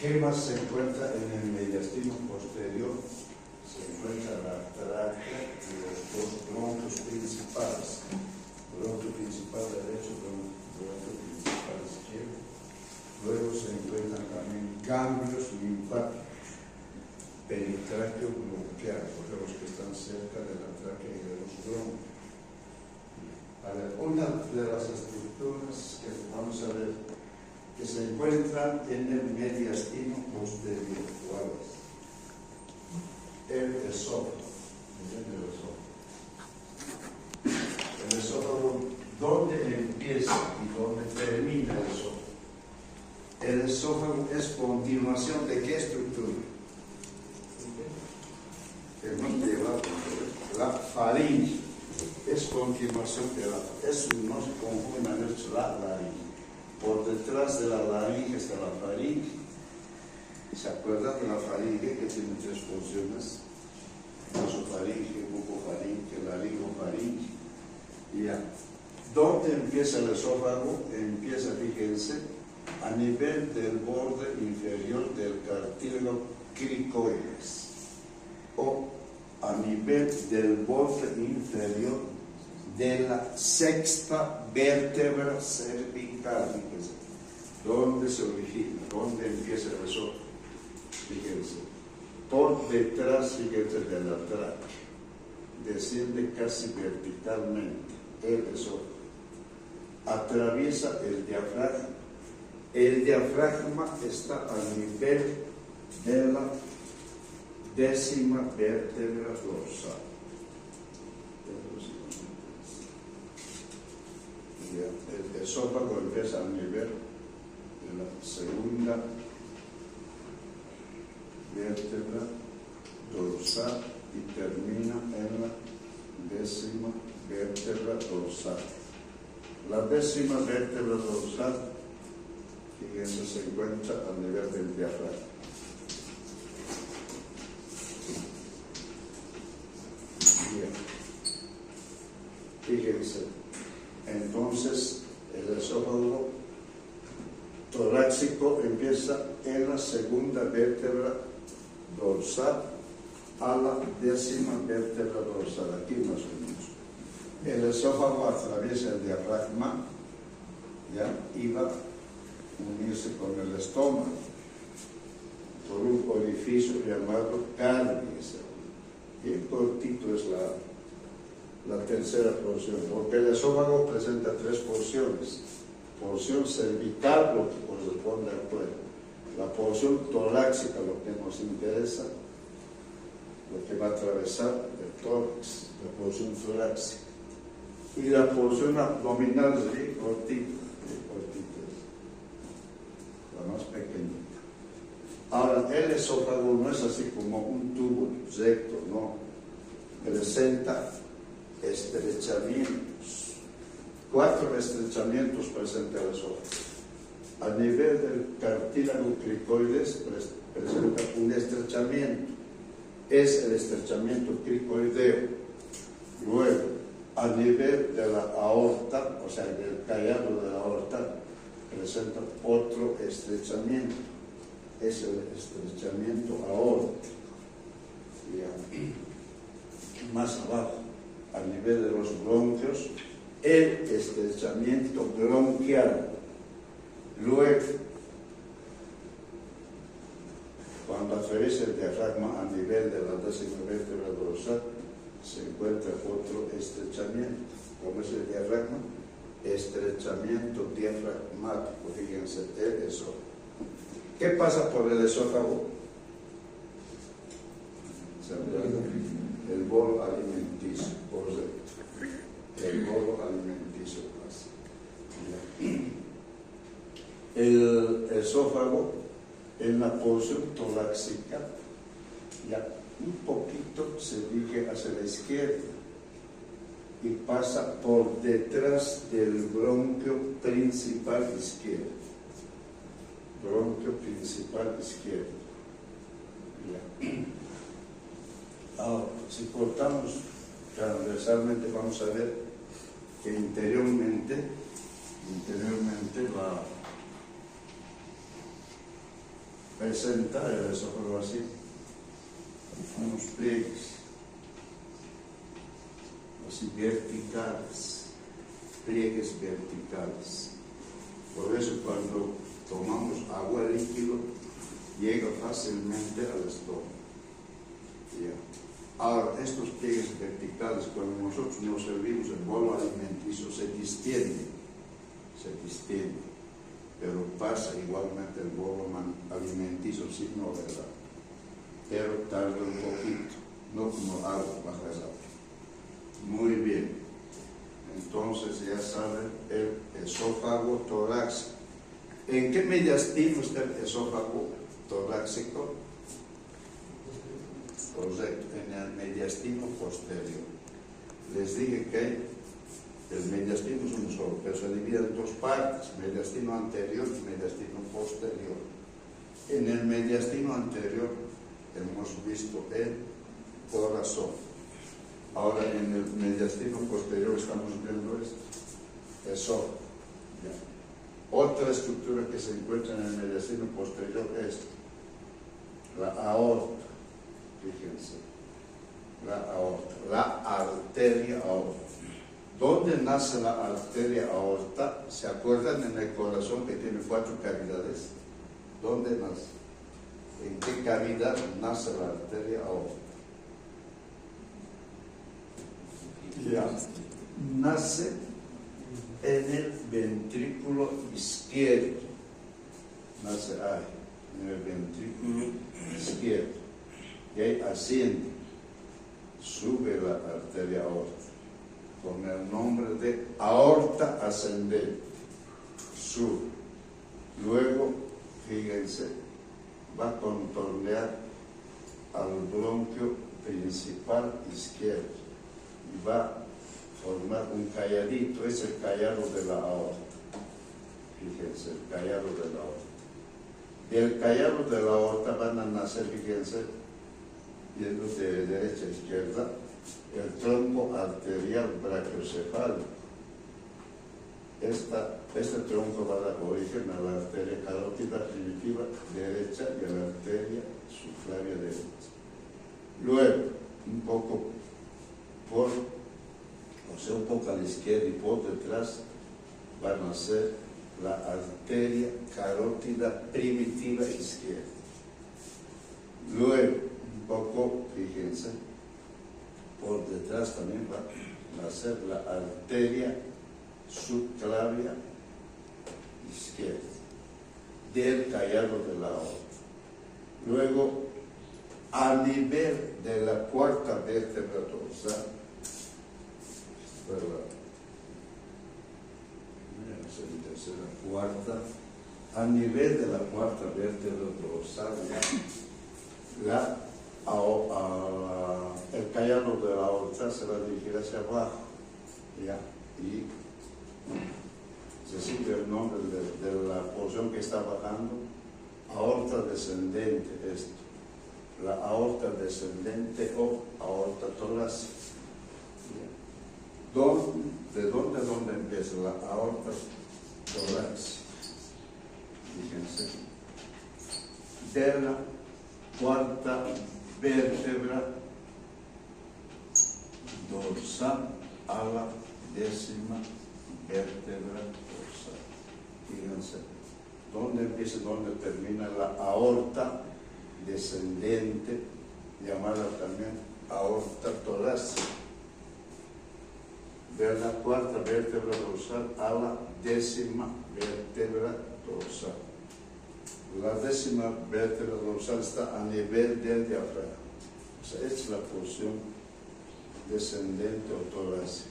¿Qué más se encuentra en el mediastino posterior? Se encuentra la tráquea y los dos bronquios principales. Bronquio principal derecho, bronquio principal izquierdo. Luego se encuentran también ganglios linfáticos, peritráqueo bronquial, porque los que están cerca de la tráquea y de los bronquios. A ver, una de las estructuras que vamos a ver que se encuentran en el mediastino posterior, ¿cuál es? El esófago. El esófago, ¿dónde empieza y dónde termina el esófago? El esófago es continuación de ¿qué estructura? Hemos llevado la faringe. Es continuación de la faringe. Es no se confundan la laringe. Por detrás de la laringe está la faringe. ¿Se acuerdan de la faringe que tiene tres funciones? Nasofaringe, bucofaringe, laringofaringe. Ya. ¿Dónde empieza el esófago? Empieza, fíjense, a nivel del borde inferior del cartílago cricoides o a nivel del borde inferior de la sexta vértebra cervical. Fíjense, ¿dónde se origina? ¿Dónde empieza el esófago? Fíjense, por detrás, fíjense, de la tráquea, desciende casi verticalmente el esófago, atraviesa el diafragma. El diafragma está a nivel de la décima vértebra dorsal. El esófago empieza a nivel de la segunda vértebra dorsal y termina en la décima vértebra dorsal. La décima vértebra dorsal, fíjense, se encuentra a nivel del diafragma. Bien. Fíjense, entonces el esófago torácico empieza en la segunda vértebra dorsal a la décima vértebra dorsal, aquí más o menos. El esófago atraviesa el diafragma, ¿ya? Y va a unirse con el estómago por un orificio llamado caries. Bien cortito es la tercera porción, porque el esófago presenta tres porciones. Porción cervical, lo que corresponde al cuerpo. La porción torácica, lo que nos interesa, lo que va a atravesar el tórax, la porción torácica. Y la porción abdominal es bien cortita, la más pequeñita. Ahora, el esófago no es así como un tubo recto, no. Presenta estrechamientos. 4 estrechamientos presenta el esófago. A nivel del cartílago cricoides presenta un estrechamiento. Es el estrechamiento cricoideo. Luego, a nivel de la aorta, o sea, del callado de la aorta, presenta otro estrechamiento. Es el estrechamiento aórtico. Más abajo, a nivel de los bronquios, el estrechamiento bronquial. Luego, cuando atraviesa el diafragma a nivel de la décima vértebra dorsal, se encuentra otro estrechamiento. ¿Cómo es el diafragma? Estrechamiento diafragmático, fíjense, el esófago. ¿Qué pasa por el esófago? El bolo alimenticio, correcto. El bolo alimenticio pasa. El esófago en la porción torácica ya un poquito se dirige hacia la izquierda y pasa por detrás del bronquio principal izquierdo. Bronquio principal izquierdo. Ahora, si cortamos transversalmente, vamos a ver que interiormente presenta el esófago así, unos pliegues así verticales, pliegues verticales. Por eso cuando tomamos agua líquido llega fácilmente al estómago. ¿Ya? Ahora, estos pliegues verticales, cuando nosotros nos servimos el bolo alimenticio, se distiende, pero pasa igualmente el bolo alimenticio sin novedad, pero tarda un poquito, no como agua baja el agua. Muy bien, entonces ya saben el esófago torácico. ¿En qué mediastino está el esófago torácico? Correcto, en el mediastino posterior. Les dije que el mediastino es uno solo, pero se divide en dos partes, mediastino anterior y mediastino posterior. En el mediastino anterior hemos visto el corazón. Ahora en el mediastino posterior estamos viendo eso. Otra estructura que se encuentra en el mediastino posterior es la aorta. Fíjense, la aorta, la arteria aorta. ¿Dónde nace la arteria aorta? ¿Se acuerdan en el corazón que tiene 4 cavidades? ¿Dónde nace? ¿En qué cavidad nace la arteria aorta? Ya. Nace en el ventrículo izquierdo. Nace ahí, en el ventrículo izquierdo. Y ahí asciende, sube la arteria aorta, con el nombre de aorta ascendente, sube. Luego, fíjense, va a contornear al bronquio principal izquierdo y va a formar un calladito, es el callado de la aorta. Fíjense, el callado de la aorta. Del callado de la aorta van a nacer, fíjense, yendo de derecha a izquierda, el tronco arterial brachiocefálico. Este tronco va a dar origen a la arteria carótida primitiva derecha y a la arteria subclavia derecha. Luego, un poco un poco a la izquierda y por detrás, va a nacer la arteria carótida primitiva izquierda. Luego, un poco, fíjense, por detrás también va a nacer la arteria subclavia izquierda del callado de la aorta. Luego, a nivel de la cuarta vértebra dorsal, a nivel de la cuarta vértebra dorsal, el callado de la aorta se va a dirigir hacia abajo, ¿ya? Y se sigue el nombre de la porción que está bajando, aorta descendente, esto, la aorta descendente o aorta torácica. ¿De dónde empieza la aorta torácica? Fíjense, de la cuarta vértebra dorsal a la 10ª vértebra dorsal. Fíjense, ¿dónde empieza y dónde termina la aorta descendente, llamada también aorta torácica? De la cuarta vértebra dorsal a la 10ª vértebra dorsal. La 10ª vértebra dorsal está a nivel del diafragma. O sea, es la porción descendente o torácica.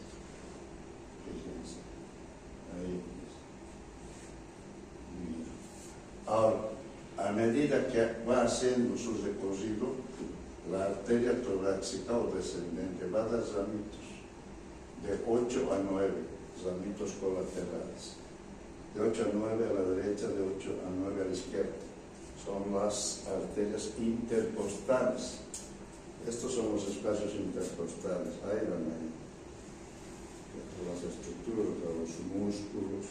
Fíjense. Ahí. Ahora, a medida que va haciendo su recorrido, la arteria torácica o descendente va a dar ramitos de 8 a 9 ramitos colaterales. De 8 a 9 a la derecha, de 8 a 9 a la izquierda. Son las arterias intercostales. Estos son los espacios intercostales. Ahí van ahí. Las estructuras, los músculos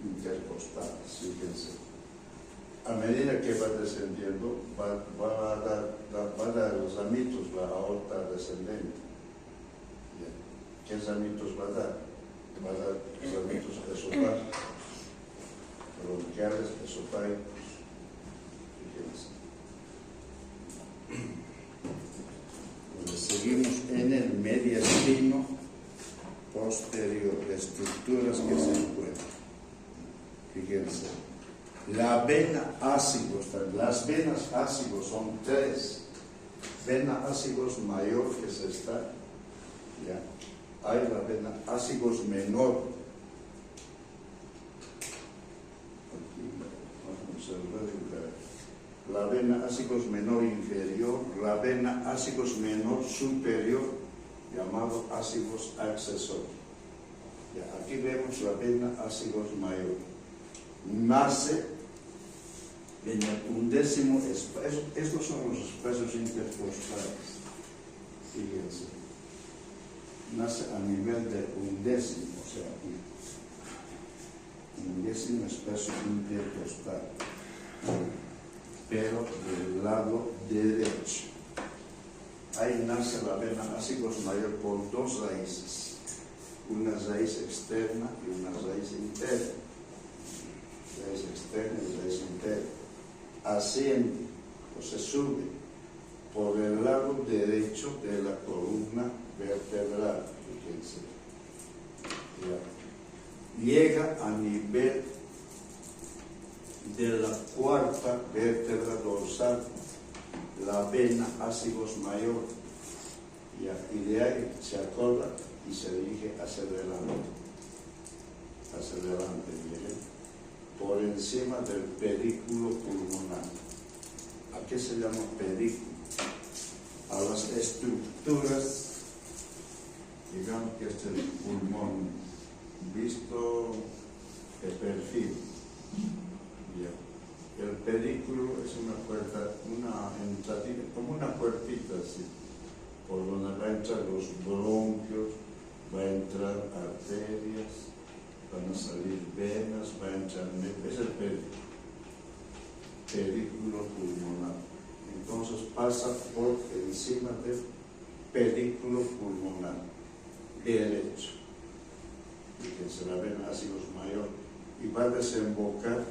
intercostales. Fíjense. a medida que va descendiendo, va a dar los ramitos, la aorta descendente. ¿Qué ramitos va a dar? Va a dar ramitos esofágicos, bronquiales, esofágicos. Fíjense. Entonces, seguimos en el mediastino posterior, estructuras que se encuentran. Fíjense. La vena ácigos, las venas ácigos son tres. Vena ácigos mayor, que es esta, ¿ya? Hay la vena ácigos menor. Aquí vamos a ver la vena ácigos menor inferior, la vena ácigos menor superior, llamado ácigos accesorios. Ya, aquí vemos la vena ácigos mayor. Nace en el undécimo espacio. Estos son los espacios intercostales. Fíjense. Nace a nivel del undécimo, o sea, aquí. Undécimo espacio intercostal. Pero del lado derecho. Ahí nace la vena ácigos mayor por dos raíces. Una raíz externa y una raíz interna. Raíz externa y raíz interna. Asciende o se sube por el lado derecho de la columna vertebral. Fíjense. Llega a nivel de la cuarta vértebra dorsal, la vena ácigos mayor. Y de ahí se acorda y se dirige hacia adelante. Hacia adelante, miren. Por encima del pedículo pulmonar. ¿A qué se llama pedículo? A las estructuras, digamos que este es el pulmón visto de perfil. Ya. El pedículo es una puerta, una entradilla, como una puertita así, por donde va a entrar los bronquios, va a entrar arterias, van a salir venas, va a entrar, es el pedículo pulmonar. Entonces pasa por encima del pedículo pulmonar derecho. Fíjense, la vena ácigos mayor, y va a desembocar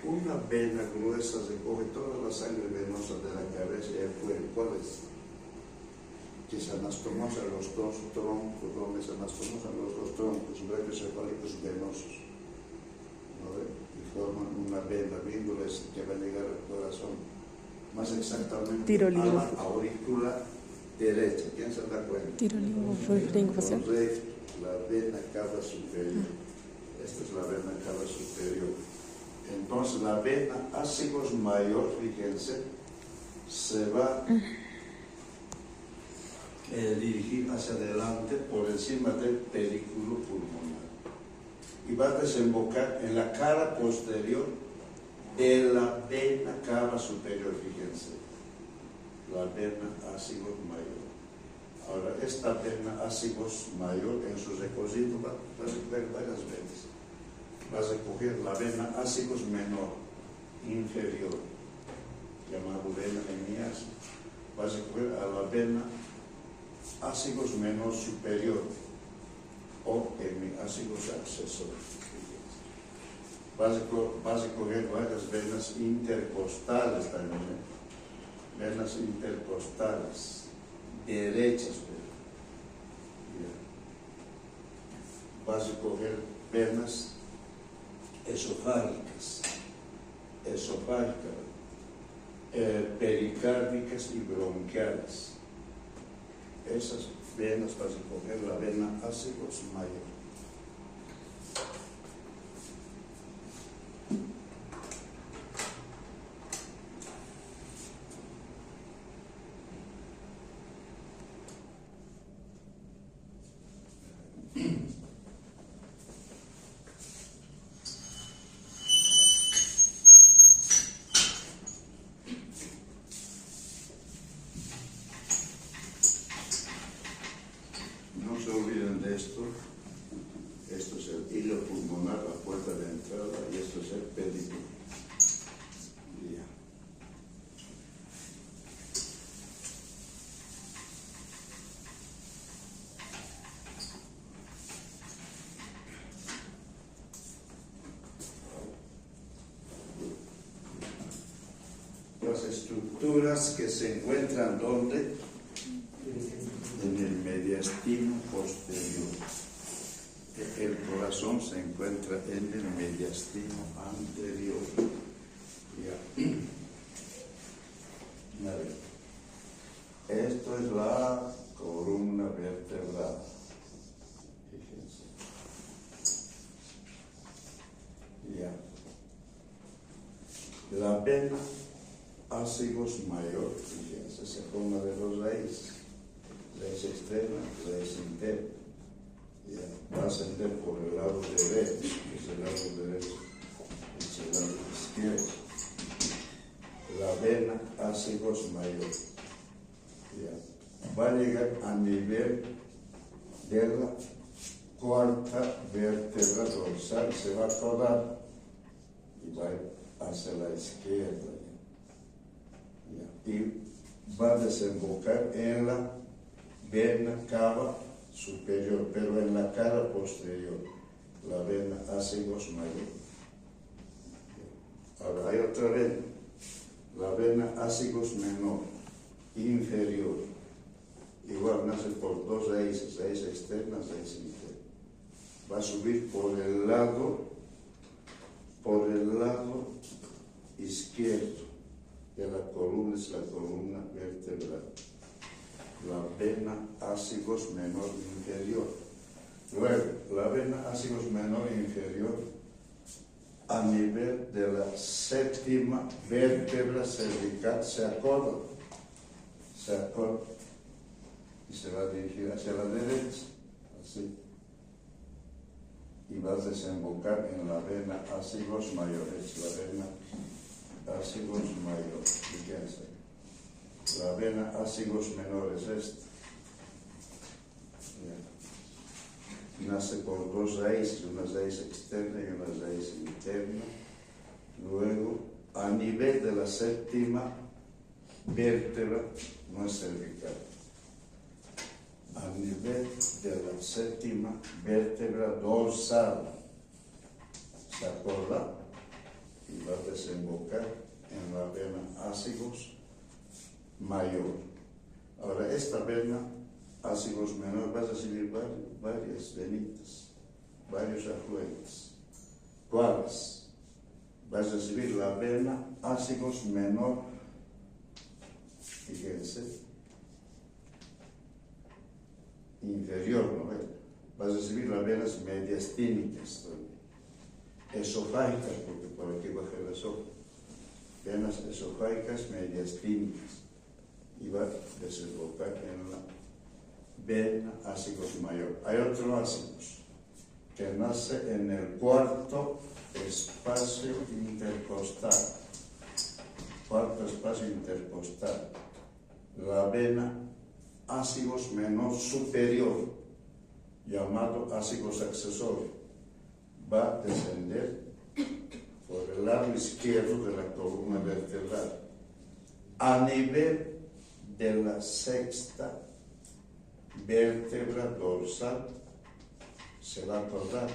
una vena gruesa, recoge toda la sangre venosa de la cabeza y el cuello. ¿Cuál es? Que se anastomosa los dos troncos, donde se anastomosan los dos troncos brachiocefálicos venosos, ¿no ve? Y forman una vena víngulas que va a llegar al corazón, más exactamente a la aurícula derecha. ¿Quién se da cuenta? La vena cava superior. Esta es la vena cava superior. Entonces la vena ácigos mayor, fíjense, se va dirigir hacia adelante por encima del pedículo pulmonar y va a desembocar en la cara posterior de la vena cava superior. Fíjense, la vena ácigos mayor. Ahora, esta vena ácigos mayor en su recorrido va a recoger varias venas. Va a recoger la vena ácigos menor inferior, llamada vena hemiácida. Va a recoger a la vena ácigos menor superior o hemiácigos accesorios. Va a recoger varias venas intercostales también, venas intercostales derechas. Va a recoger venas esofágicas, pericárdicas y bronquiales. Esas venas vas a coger la vena ácigos mayor. No se olviden de esto. vértebras que se encuentran ¿dónde? En el mediastino posterior. El corazón se encuentra en el mediastino anterior. Ya. A ver. Esto es la columna vertebral. Fíjense. Ya. La vena ácigos mayor, fíjense, se forma de dos raíces. Raíz externa, raíz interna. Ya. Va a ascender por el lado derecho, que es el lado derecho, es el lado izquierdo. La vena ácigos mayor. Ya. Va a llegar a nivel de la cuarta vértebra dorsal, se va a acordar y va hacia la izquierda. Ya. Y va a desembocar en la vena cava superior, pero en la cara posterior, la vena ácigos mayor. Ahora hay otra vena, la vena ácigos menor, inferior. Igual nace por dos raíces, raíz externa, raíz interna. Va a subir por el lado izquierdo de la columna, es la columna vertebral. La vena ácigos menor inferior. Luego, la vena ácigos menor inferior a nivel de la séptima vértebra cervical se acorda y se va a dirigir hacia la derecha, así, y va a desembocar en la vena ácigos mayor, es la vena ácigos mayor, fíjense. La vena ácigos menor es esta. Ya. Nace por dos raíces, una raíz externa y una raíz interna. Luego, a nivel de la séptima vértebra, no es cervical, a nivel de la séptima vértebra dorsal, se acorda y va a desembocar en la vena ácigos mayor. Ahora, esta vena ácigos menor va a recibir varias venitas, varios afluentes. ¿Cuáles? Va a recibir la vena ácigos menor, fíjense, inferior, ¿no ven? Va a recibir las venas mediastínicas también, esofágicas, porque por aquí baja el esófago, venas esofágicas mediastínicas, y va a desembocar en la vena ácigos mayor. Hay otro ácigos que nace en el cuarto espacio intercostal. Cuarto espacio intercostal. La vena ácigos menor superior, llamado ácigos accesorio, va a descender por el lado izquierdo de la columna vertebral a nivel de la sexta vértebra dorsal, se va a acordar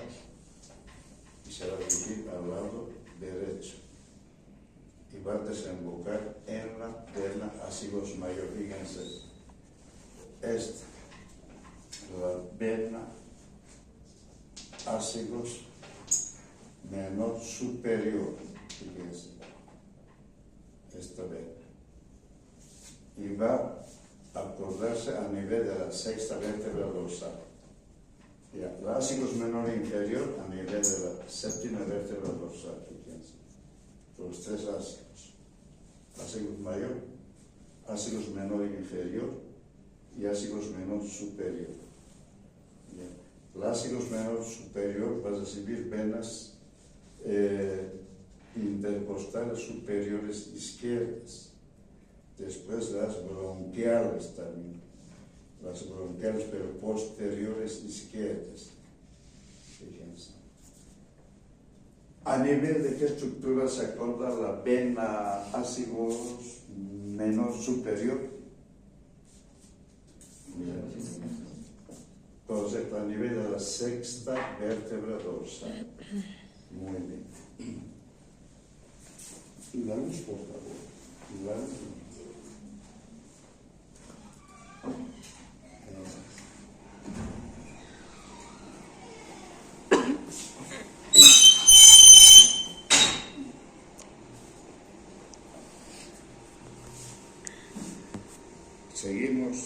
y se va a dirigir al lado derecho y va a desembocar en la vena ácigos mayor. Fíjense, esta, la vena ácigos menor superior, fíjense, esta vena, y va a acordarse a nivel de la sexta vértebra dorsal. Ya, la ácigos menor inferior a nivel de la séptima vértebra dorsal, fíjense, los tres ácigos, ácigos mayor, ácigos menor inferior y ácigos menor superior. Ya. El ácigos menor superior va a recibir venas intercostales superiores izquierdas, después las bronquiales también, las bronquiales pero posteriores izquierdas, fíjense. ¿A nivel de qué estructura se acorda la vena ácigos menor superior? Entonces, a nivel de la sexta vértebra dorsal. Muy bien. La luz, por favor. La luz. Seguimos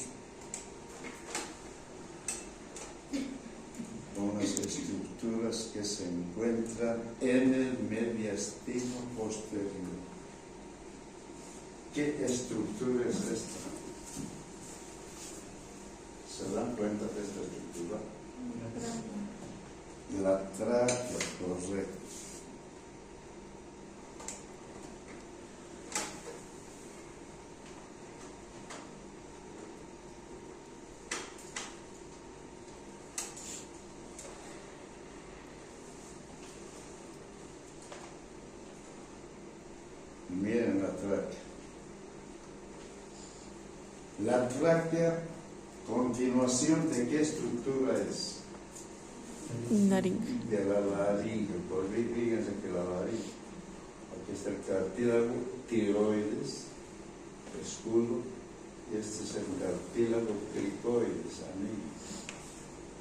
con las estructuras que se encuentran en el mediastino posterior. ¿Qué estructura es esta? ¿Se dan cuenta de esta estructura? La tráquea, correcto. Miren la tráquea. La tráquea, continuación de qué estructura es? Laringe. De la laringe. Por fíjense que la laringe, aquí está el cartílago tiroides, escudo, y este es el cartílago cricoides, anillo.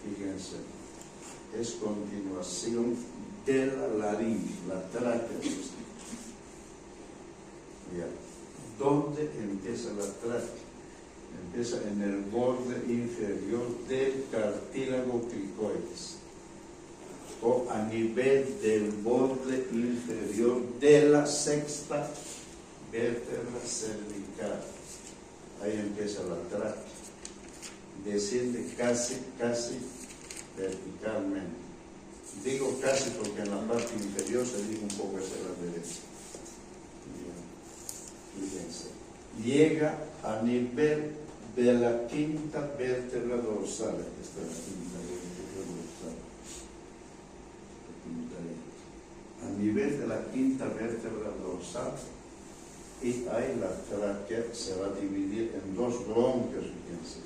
Fíjense, es continuación de la laringe, la tráquea. Ya. ¿Dónde empieza la tráquea? Empieza en el borde inferior del cartílago cricoides, o a nivel del borde inferior de la sexta vértebra cervical. Ahí empieza la tráquea. Desciende casi verticalmente. Digo casi porque en la parte inferior se dirige un poco hacia la derecha. Fíjense. Llega a nivel de la quinta vértebra dorsal. Aquí está la quinta vértebra dorsal. A nivel de la quinta vértebra dorsal, y ahí la tráquea se va a dividir en dos bronquios, fíjense.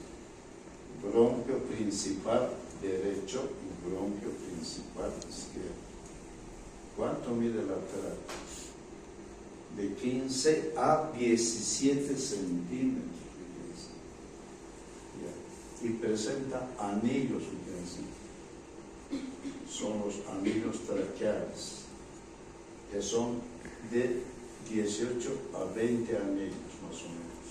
Bronquio principal derecho y bronquio principal izquierdo. ¿Cuánto mide la tráquea? De 15 a 17 centímetros, fíjense. Y presenta anillos, fíjense. Son los anillos traqueales, que son de 18 a 20 anillos más o menos.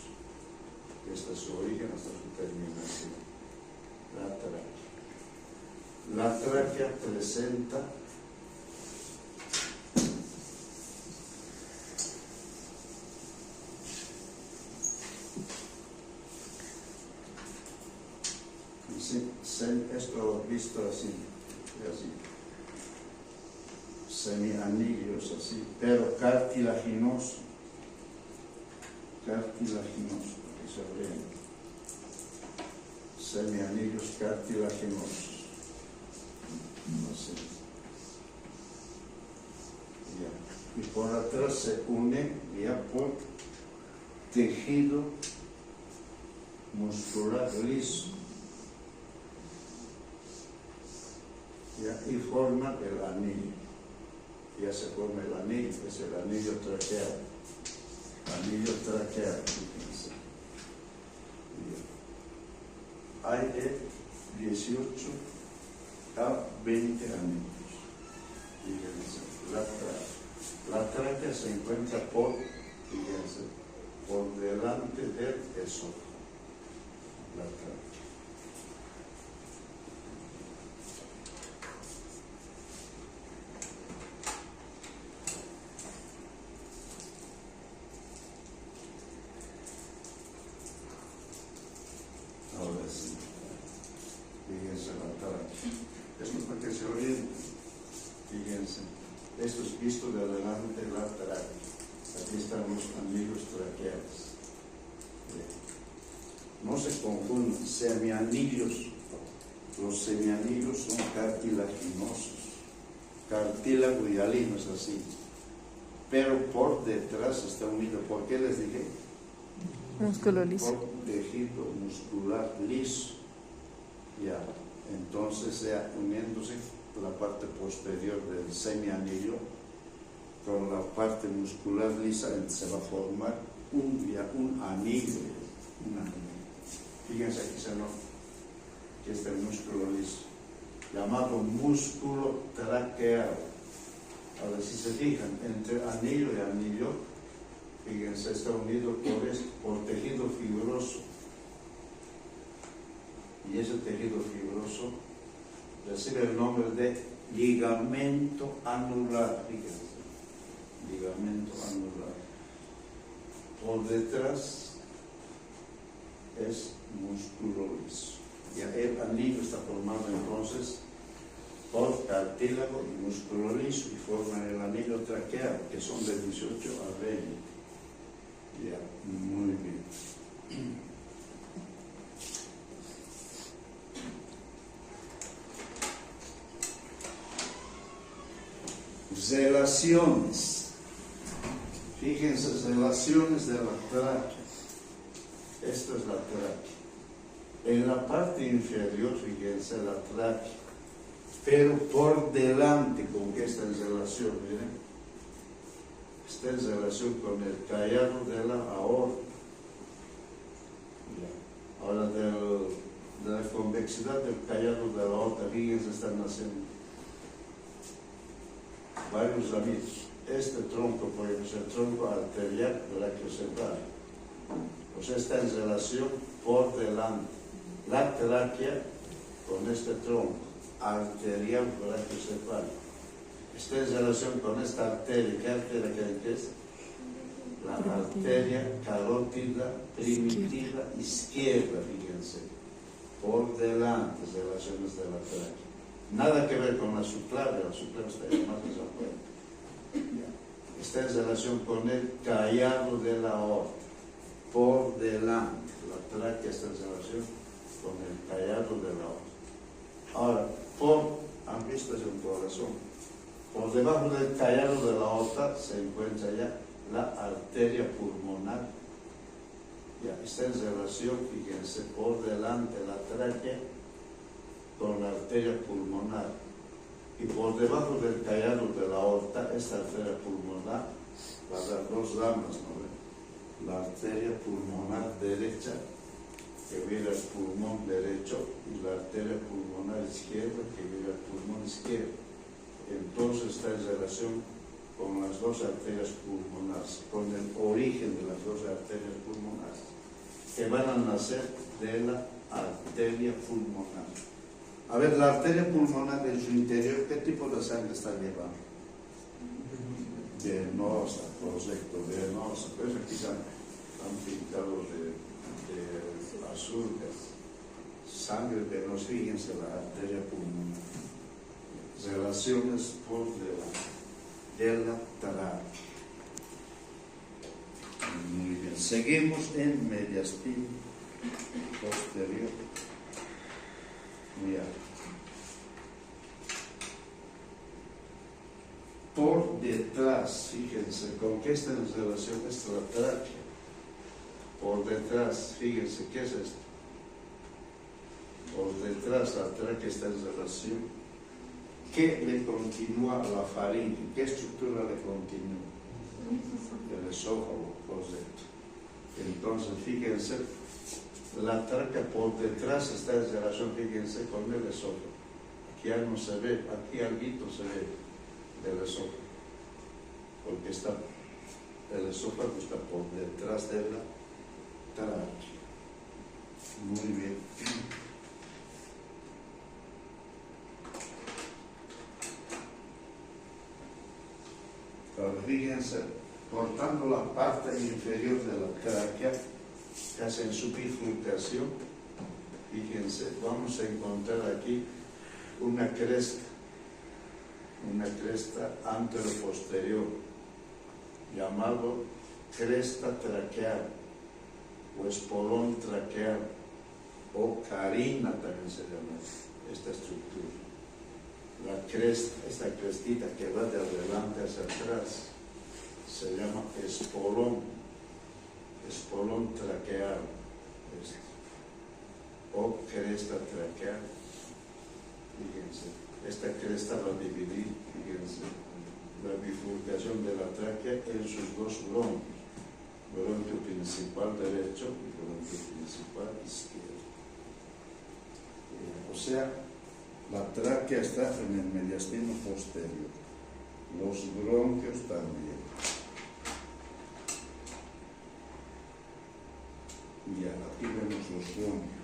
Desde su origen hasta su terminación. La tráquea presenta esto visto así, semianillos así, pero cartilaginoso, que se abren, semianillos cartilaginosos, así. Ya. Y por atrás se une ya por tejido muscular liso. ¿Ya? Y forma el anillo. Ya se forma el anillo, es el anillo traqueal. Anillo traqueal, fíjense. Hay de 18 a 20 anillos. Fíjense. La tráquea se encuentra fíjense, por delante del esófago. La tráquea. Ahora sí, fíjense la tráquea. Esto es para que se oriente. Fíjense, esto es visto de adelante la tráquea. Aquí están los anillos traqueales. No se confundan, semianillos. Los semianillos son cartilaginosos. Cartílago hialino es así. Pero por detrás está unido. ¿Por qué les dije? Músculo liso. Por tejido muscular liso. Ya. Entonces, ya uniéndose la parte posterior del semianillo con la parte muscular lisa, se va a formar un anillo. Fíjense aquí se nota que este músculo liso, llamado músculo traqueal. Ahora, si se fijan, entre anillo y anillo, fíjense, está unido por tejido fibroso, y ese tejido fibroso recibe el nombre de ligamento anular. Fíjense, ligamento anular. Por detrás es músculo liso. Ya el anillo está formado entonces por cartílago y músculo liso y forman el anillo traqueal, que son de 18 a 20. Ya, muy bien. Relaciones. Fíjense, relaciones de la tráquea. Esto es la tráquea. En la parte inferior, fíjense, la tráquea. Pero por delante, ¿con qué está en relación? Miren. Está en relación con el callado de la aorta. Ahora, de la convexidad del callado de la aorta, fíjense, están haciendo varios amigos. Este tronco, por ejemplo, es el tronco arterial brachiocefalia. O sea, está en relación por delante. La tráquea con este tronco arterial brachiocefalia. Está en relación con esta arteria. ¿Qué arteria creen que es? La arteria carótida primitiva izquierda, fíjense. Por delante, relaciones de la tráquea. Nada que ver con la subclavia está ahí más desafuera. Está en relación con el callado de la aorta, por delante. La tráquea está en relación con el callado de la aorta. Ahora, han visto es un corazón. Por debajo del callado de la aorta se encuentra ya la arteria pulmonar. Ya está en relación, fíjense, por delante la tráquea con la arteria pulmonar, y por debajo del callado de la aorta, esta arteria pulmonar va a dar dos ramas, ¿no ven? La arteria pulmonar derecha, que viene al pulmón derecho, y la arteria pulmonar izquierda, que viene al pulmón izquierdo. Entonces está en relación con las dos arterias pulmonares, con el origen de las dos arterias pulmonares, que van a nacer de la arteria pulmonar. A ver, la arteria pulmonar en su interior, ¿qué tipo de sangre está llevando? Venosa, correcto, venosa. Pues aquí están pintados de azul, sangre venosa, fíjense la arteria pulmonar. Relaciones por de la tráquea. Muy bien, seguimos en mediastino posterior. Mira. Por detrás, fíjense, ¿con qué está en relación esta la tráquea? Por detrás, fíjense, ¿qué es esto? Por detrás la tráquea está en relación. ¿Qué le continúa a la faringe? ¿Qué estructura le continúa? El esófago, correcto. Entonces, fíjense, la tráquea por detrás está en relación, fíjense, con el esófago. Aquí ya no se ve, aquí algo se ve del esófago, porque el esófago está por detrás de la tráquea. Muy bien. Ahora, fíjense, cortando la parte inferior de la tráquea, que hacen su bifurcación, fíjense, vamos a encontrar aquí una cresta antero-posterior, llamado cresta traqueal, o espolón traqueal, o carina también se llama esta estructura. La cresta, esta crestita que va de adelante hacia atrás, se llama espolón traqueal, o cresta traqueal. Fíjense, esta cresta va a dividir, fíjense, la bifurcación de la tráquea en sus dos bronquios, bronquio principal derecho y bronquio principal izquierdo. O sea, la tráquea está en el mediastino posterior, los bronquios también. Y aquí vemos los bronquios.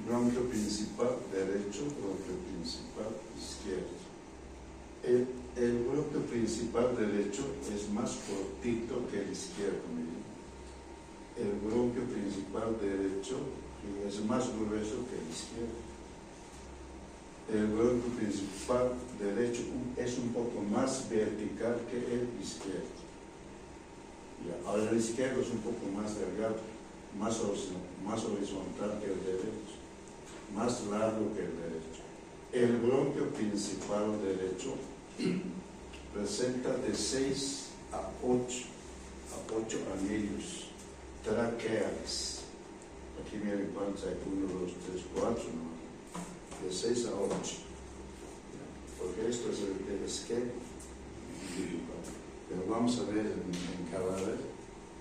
bronquio principal derecho, bronquio principal izquierdo. El bronquio principal derecho es más cortito que el izquierdo, miren. El bronquio principal derecho es más grueso que el izquierdo. El bronquio principal derecho es un poco más vertical que el izquierdo. Ahora el izquierdo es un poco más delgado, más horizontal que el derecho, más largo que el derecho. El bronquio principal derecho presenta de 6 a 8 anillos traqueales. Aquí miren cuántos hay: 1, 2, 3, 4, ¿no? De 6 a 8. Porque esto es el esquema. Pero vamos a ver en cada vez,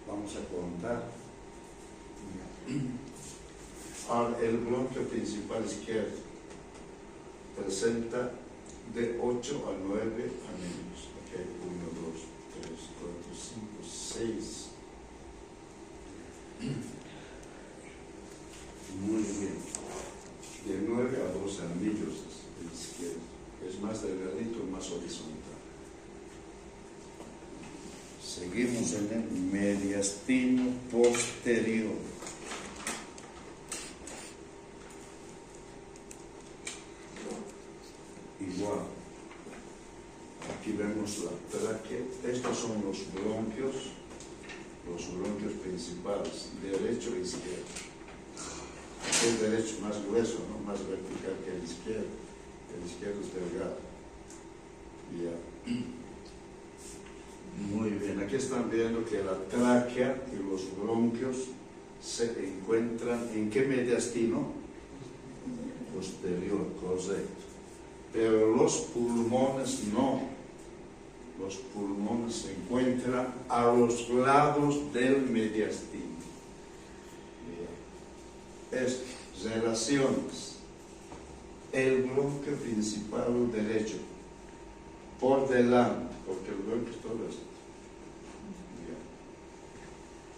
vamos a contar. Ahora, el bronquio principal izquierdo presenta de 8 a 9 anillos. Okay, 1, 2, 3, 4, 5, 6. Muy bien. De 9 a 12 anillos el izquierdo. Es más delgadito, más horizontal. Seguimos en el mediastino posterior. Igual. Aquí vemos la tráquea. Estos son los bronquios principales, derecho e izquierdo. El derecho más grueso, ¿no? Más vertical que el izquierdo. El izquierdo es delgado. Ya. Muy bien, aquí están viendo que la tráquea y los bronquios se encuentran ¿en qué mediastino? Posterior, correcto. Pero los pulmones no. Los pulmones se encuentran a los lados del mediastino. Es relaciones. El bronquio principal derecho por delante, porque el bronquio es todo esto.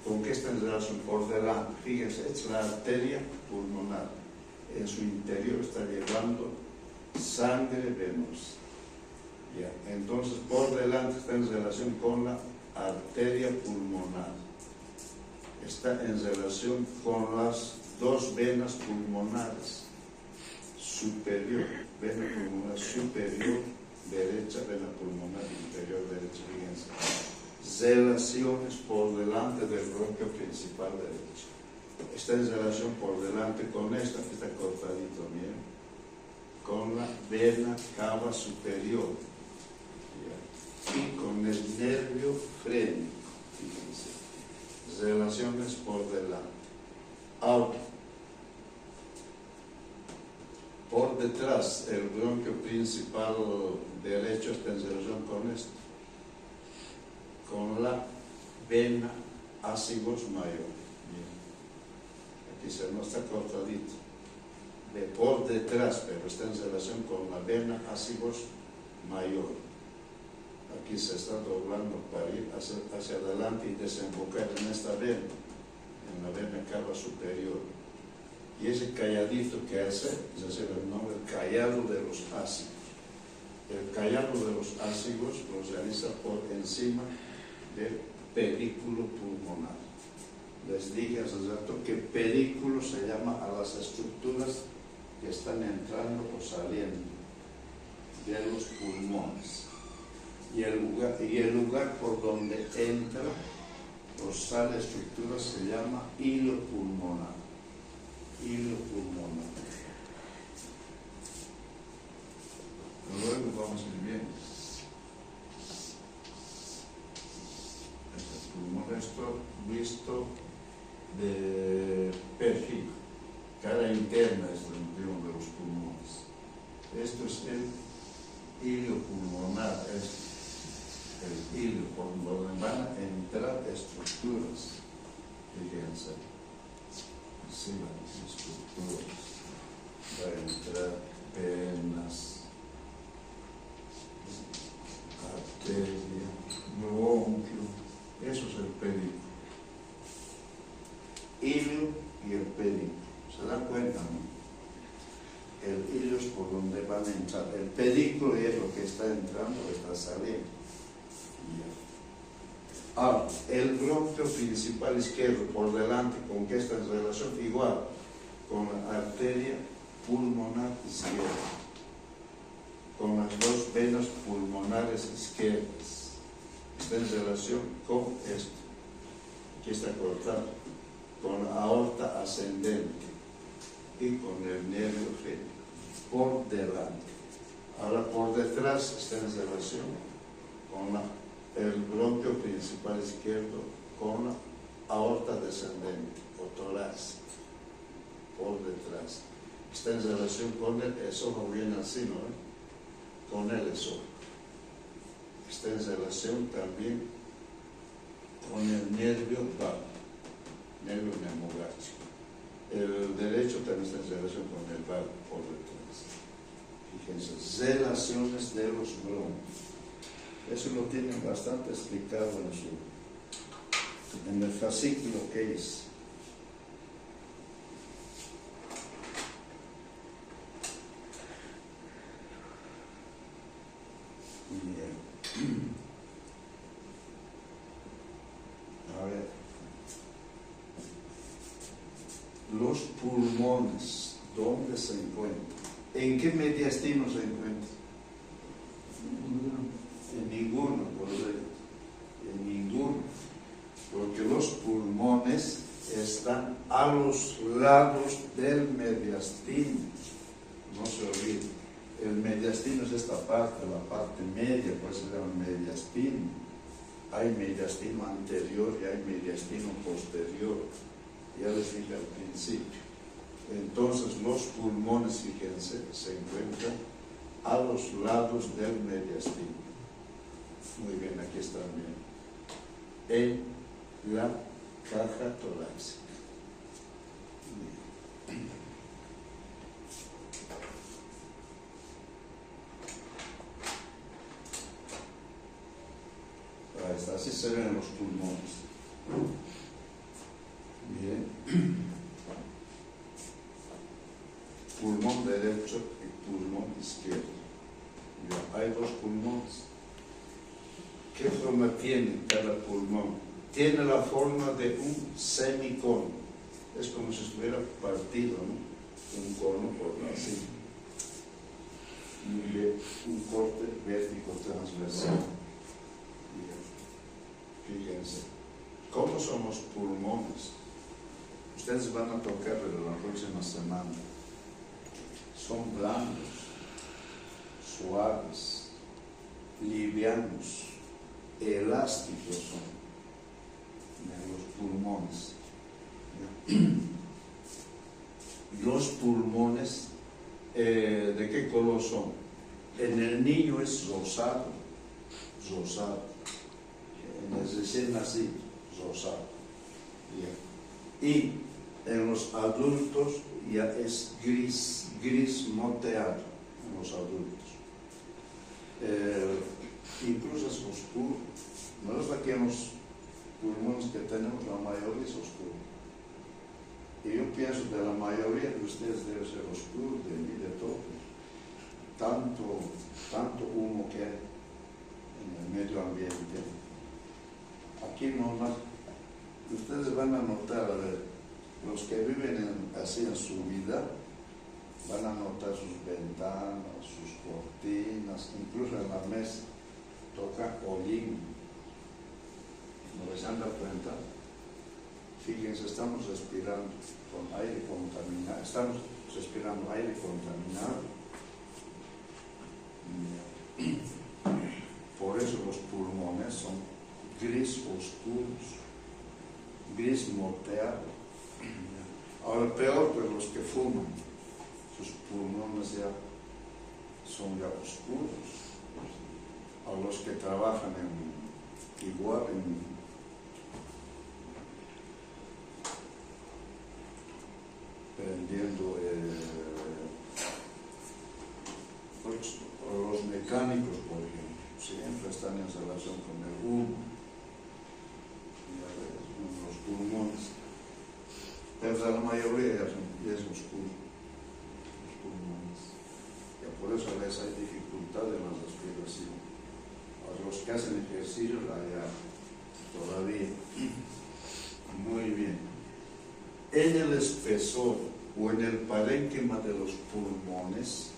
¿Con qué está en relación? Por delante. Fíjense, es la arteria pulmonar. En su interior está llevando sangre venosa. Ya. Entonces, por delante está en relación con la arteria pulmonar. Está en relación con las dos venas pulmonares. Superior, vena pulmonar superior derecha, vena pulmonar inferior derecha. Fíjense. Relaciones por delante del bronquio principal derecho. Está en relación por delante con esta, que está cortadito, bien, con la vena cava superior, ¿ya? Y con el nervio frénico. Fíjense. Relaciones por delante. Ahora, por detrás, el bronquio principal derecho está en relación con esto, con la vena ácigos mayor. Bien. Aquí se nos está cortadito. De por detrás, pero está en relación con la vena ácigos mayor. Aquí se está doblando para ir hacia adelante y desembocar en esta vena, en la vena cava superior. Y ese calladito que hace, es decir, el nombre callado de los ácigos. El callado de los ácigos lo realiza por encima del pedículo pulmonar. Les dije hace rato que pedículo se llama a las estructuras que están entrando o saliendo de los pulmones. Y el lugar por donde entra o sale estructura se llama hilo pulmonar. Hilo pulmonar. Luego vamos a ir viendo. Este pulmón, esto visto de perfil, cara interna es uno de los pulmones. Esto es el hilo pulmonar, es el hilo por donde van a entrar estructuras. Fíjense. Sí, las estructuras. Va a entrar venas, arteria, bronquio. Eso es el pedículo. Hilo y el pedículo. ¿Se dan cuenta, no? está entrando o está saliendo. Ahora, el bronquio principal izquierdo por delante, ¿con qué está en relación? Igual, con la arteria pulmonar izquierda, con las dos venas pulmonares izquierdas. Está en relación con esto. Aquí está cortado, con la aorta ascendente y con el nervio fémur, por delante. Ahora por detrás está en relación con el bronquio principal izquierdo, con la aorta descendente o torácica, por detrás. Está en relación con el esófago, bien así, ¿no? Con el esófago. Está en relación también con el nervio vago, nervio neumogástrico. El derecho también está en relación con el vago, por detrás. Fíjense, relaciones de los bronquios. Eso lo tienen bastante explicado en el fascículo que es. Bien. A ver. Los pulmones, ¿dónde se encuentran? ¿En qué mediastino se encuentran? En ninguno, en ninguno, porque los pulmones están a los lados del mediastino, no se olvide. El mediastino es esta parte, la parte media, pues se llama mediastino. Hay mediastino anterior y hay mediastino posterior, ya les dije al principio. Entonces los pulmones, fíjense, se encuentran a los lados del mediastino. Muy bien, aquí están bien. En la caja torácica. Ahí está, así se ven los pulmones. Bien. Pulmón derecho y pulmón izquierdo. Ya, hay dos pulmones. ¿Qué forma tiene cada pulmón? Tiene la forma de un semicono. Es como si estuviera partido, ¿no? Un cono por así. Un corte vértico transversal. Fíjense. ¿Cómo son los pulmones? Ustedes van a tocar la próxima semana. Son blandos, suaves, livianos, elásticos son los pulmones. Los pulmones, ¿de qué color son? En el niño es rosado, en el recién nacido, rosado. Y en los adultos ya es gris moteado, en los adultos. Incluso es oscuro. No es aquí en los pulmones que tenemos, la mayoría es oscuro. Y yo pienso que la mayoría de ustedes debe ser oscuro, de mí, de todo. Tanto humo que hay en el medio ambiente. Aquí nomás, ustedes van a notar, a ver, los que viven así en su vida, van a notar sus ventanas, sus cortinas, incluso en la mesa toca hollín. ¿No les han dado cuenta? Fíjense, estamos respirando con aire contaminado, estamos respirando aire contaminado. Por eso los pulmones son gris oscuros, gris moteado. Ahora peor, pues los que fuman, sus pulmones ya son ya oscuros. A los que trabajan igual prendiendo los mecánicos, por ejemplo, siempre están en relación con el humo, los pulmones, pero la mayoría ya es oscuro, los pulmones. Ya por eso a veces hay dificultad en la respiración. A los que hacen ejercicio allá todavía. Muy bien. En el espesor o en el parénquima de los pulmones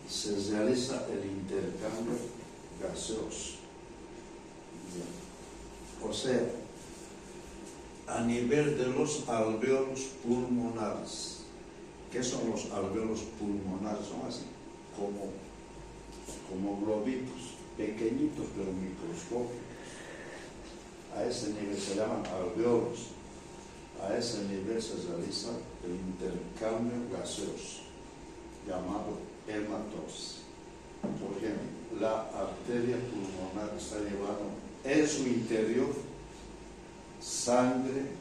se realiza el intercambio gaseoso. O sea, a nivel de los alvéolos pulmonares. ¿Qué son los alvéolos pulmonares? Son así, como globitos, pequeñitos pero microscópicos. A ese nivel se llaman alvéolos. A ese nivel se realiza el intercambio gaseoso, llamado hematosis. Por ejemplo, la arteria pulmonar está llevando en su interior sangre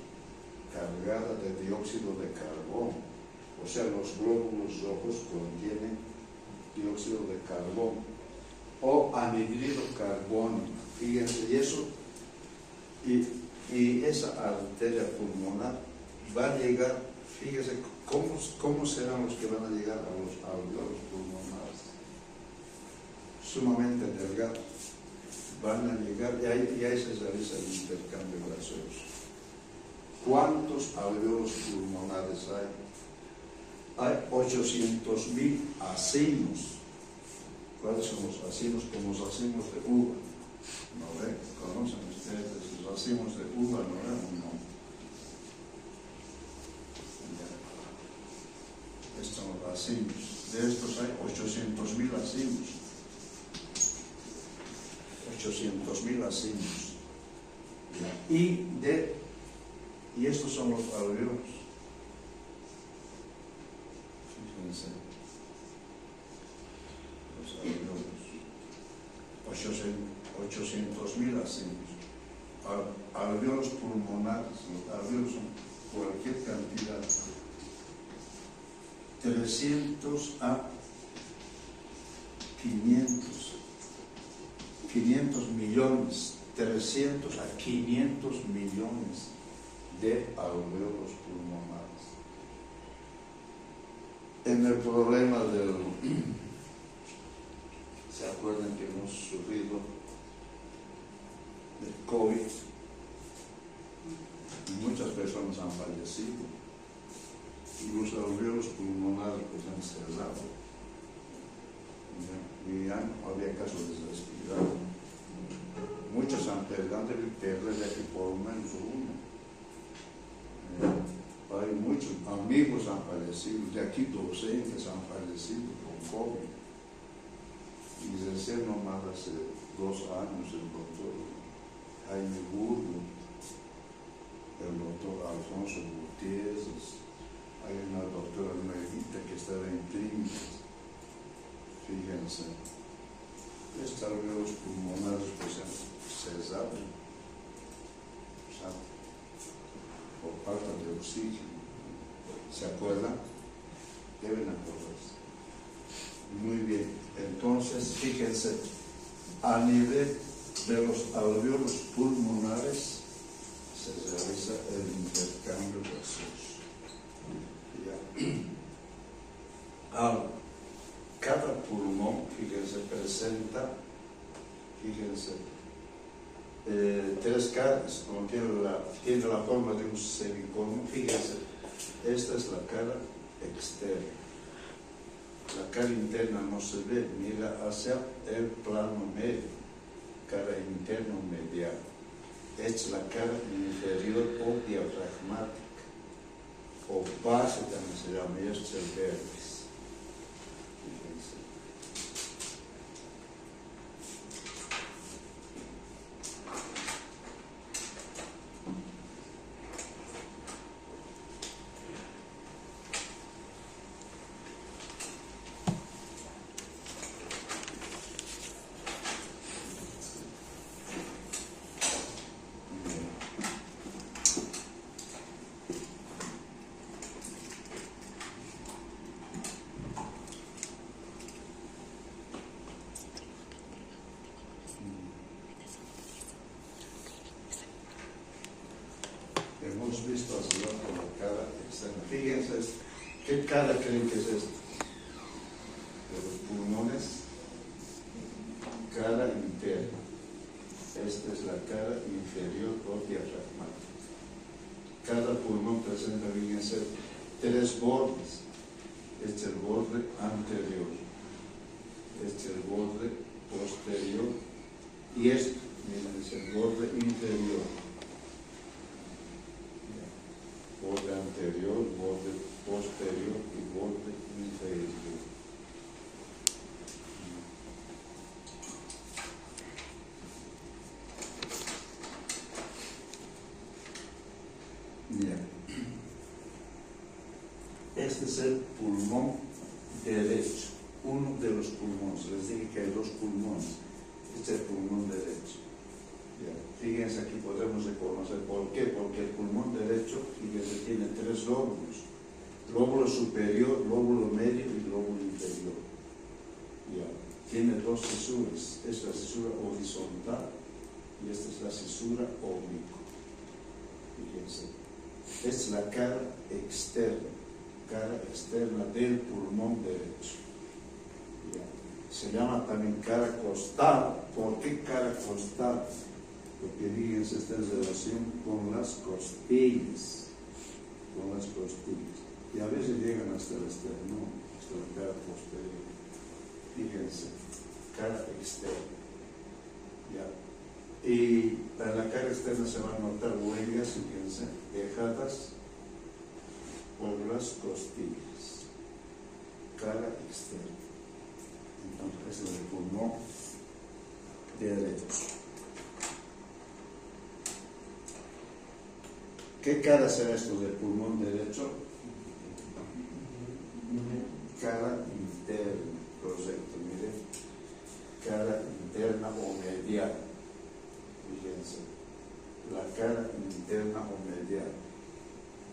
cargada de dióxido de carbono. O sea, los glóbulos rojos contienen dióxido de carbono o anhidrido carbónico. Fíjense, y esa arteria pulmonar va a llegar, fíjense, ¿cómo serán los que van a llegar a los alvéolos pulmonares? Sumamente delgados. Van a llegar y ahí se realiza el intercambio gaseoso. ¿Cuántos alvéolos pulmonares hay? Hay 800.000 acimos. ¿Cuáles son los acimos? Como los acimos de uva. ¿No ven? ¿Conocen ustedes los acimos de uva? ¿No ven? No. Estos son los acimos. De estos hay 800.000 acimos. 800.000 acimos. Y estos son los alvéolos. Fíjense. Los alvéolos. 800.000 acimos. Alvéolos pulmonares. Los alvéolos son cualquier cantidad. 300 a 500 millones, 300 a 500 millones de alvéolos pulmonares. En el problema ¿se acuerdan que hemos sufrido del COVID? Muchas personas han fallecido y los alvéolos pulmonares pues han cerrado. Y ya no había caso de respirar. Muchos han perdido de aquí por lo menos uno. Hay muchos amigos han fallecido, de aquí docentes han fallecido con COVID. Y recién nomás hace 2 años el doctor Jaime Burgo, el doctor Alfonso Gutiérrez, hay una doctora Negrita que estaba en clínicas. Fíjense, estos alvéolos pulmonares pues se saben, por falta de oxígeno. ¿Se acuerdan? Deben acordarse. Muy bien, entonces fíjense, a nivel de los alvéolos pulmonares se realiza el intercambio gaseoso. Cada pulmón, fíjense, presenta, fíjense, 3 caras, como tiene la forma de un semicono. Fíjense, esta es la cara externa. La cara interna no se ve, mira hacia el plano medio, cara interna o medial. Esta es la cara inferior o diafragmática, o base también se llama, y este es el vértice. Hemos visto así con la cara externa. Fíjense, ¿qué cara creen que es esta? De los pulmones. cara interna. Esta es la cara inferior o diafragmática. Cada pulmón presenta bien ser 3 bordes. Este es el borde anterior, este es el borde posterior y este, miren, es el borde inferior. Borde anterior, borde posterior y borde inferior. Bien. Este es el pulmón derecho, uno de los pulmones. Les dije que hay 2 pulmones. Este es el pulmón derecho. Bien. Fíjense, aquí podemos reconocer por qué. Porque el pulmón derecho, fíjense, tiene 3 lóbulos. Lóbulo superior, lóbulo medio y lóbulo inferior. Bien. Tiene 2 cisuras. Esta es la cisura horizontal y esta es la cisura obliqua. Fíjense. Esta es la cara externa del pulmón derecho. Ya. Se llama también cara costal. ¿Por qué cara costal? Porque fíjense, está en relación con las costillas. Y a veces llegan hasta el esternón, hasta la cara posterior. Fíjense, cara externa. Ya. Y en la cara externa se van a notar huellas, fíjense, dejadas por las costillas, cara externa. Entonces, es el pulmón derecho. ¿Qué cara será esto del pulmón derecho? Cara interna, correcto, mire. Cara interna o medial. Fíjense, la cara interna o medial.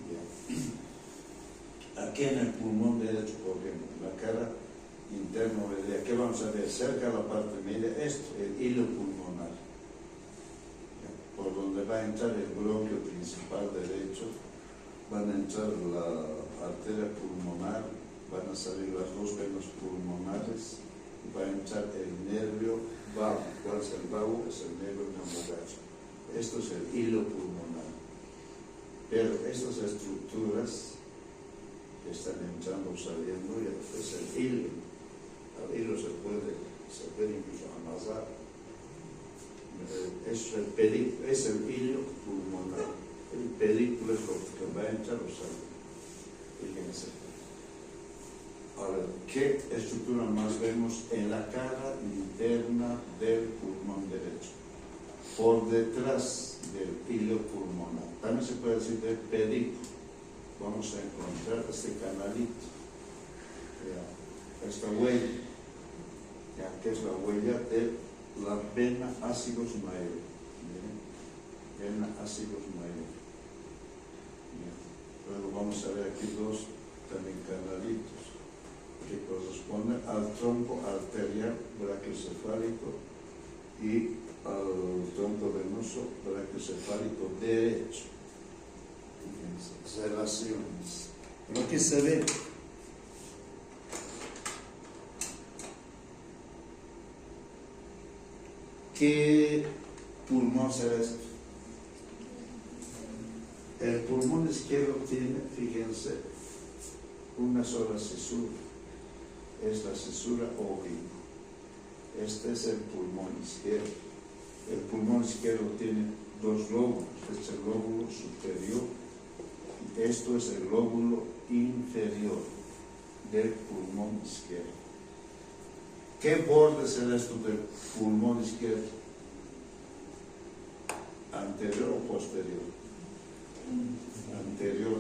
Bien. Aquí en el pulmón derecho, por ejemplo, la cara interna o medial, ¿qué vamos a ver? Cerca de la parte media, esto, el hilo pulmonar, por donde va a entrar el bronquio principal derecho, van a entrar la arteria pulmonar, van a salir las 2 venas pulmonares, va a entrar el nervio vago. ¿Cuál es el vago? Es el nervio neumogacho. Esto es el hilo pulmonar. Pero estas estructuras que están entrando o saliendo, ya es el hilo. Al hilo se puede incluso amasar. Es el hilo pulmonar. El pedículo es lo que va a entrar o salir. Fíjense. Ahora, ¿qué estructura más vemos en la cara interna del pulmón derecho? Por detrás del hilo pulmonar. También se puede decir del pedículo. Vamos a encontrar este canalito, esta huella, que es la huella de la vena ácidos mayor. Vena ácidos mayor. Luego vamos a ver aquí 2 también canalitos que corresponden al tronco arterial brachiocefálico y al tronco venoso brachiocefálico derecho. Relaciones. Lo que se ve, ¿qué pulmón será esto? El pulmón izquierdo tiene, fíjense, una sola cesura. Es la cesura oblicua. Este es el pulmón izquierdo. El pulmón izquierdo tiene 2 lóbulos. Este es el lóbulo superior. Esto es el lóbulo inferior del pulmón izquierdo. ¿Qué borde será esto del pulmón izquierdo? ¿Anterior o posterior? Anterior.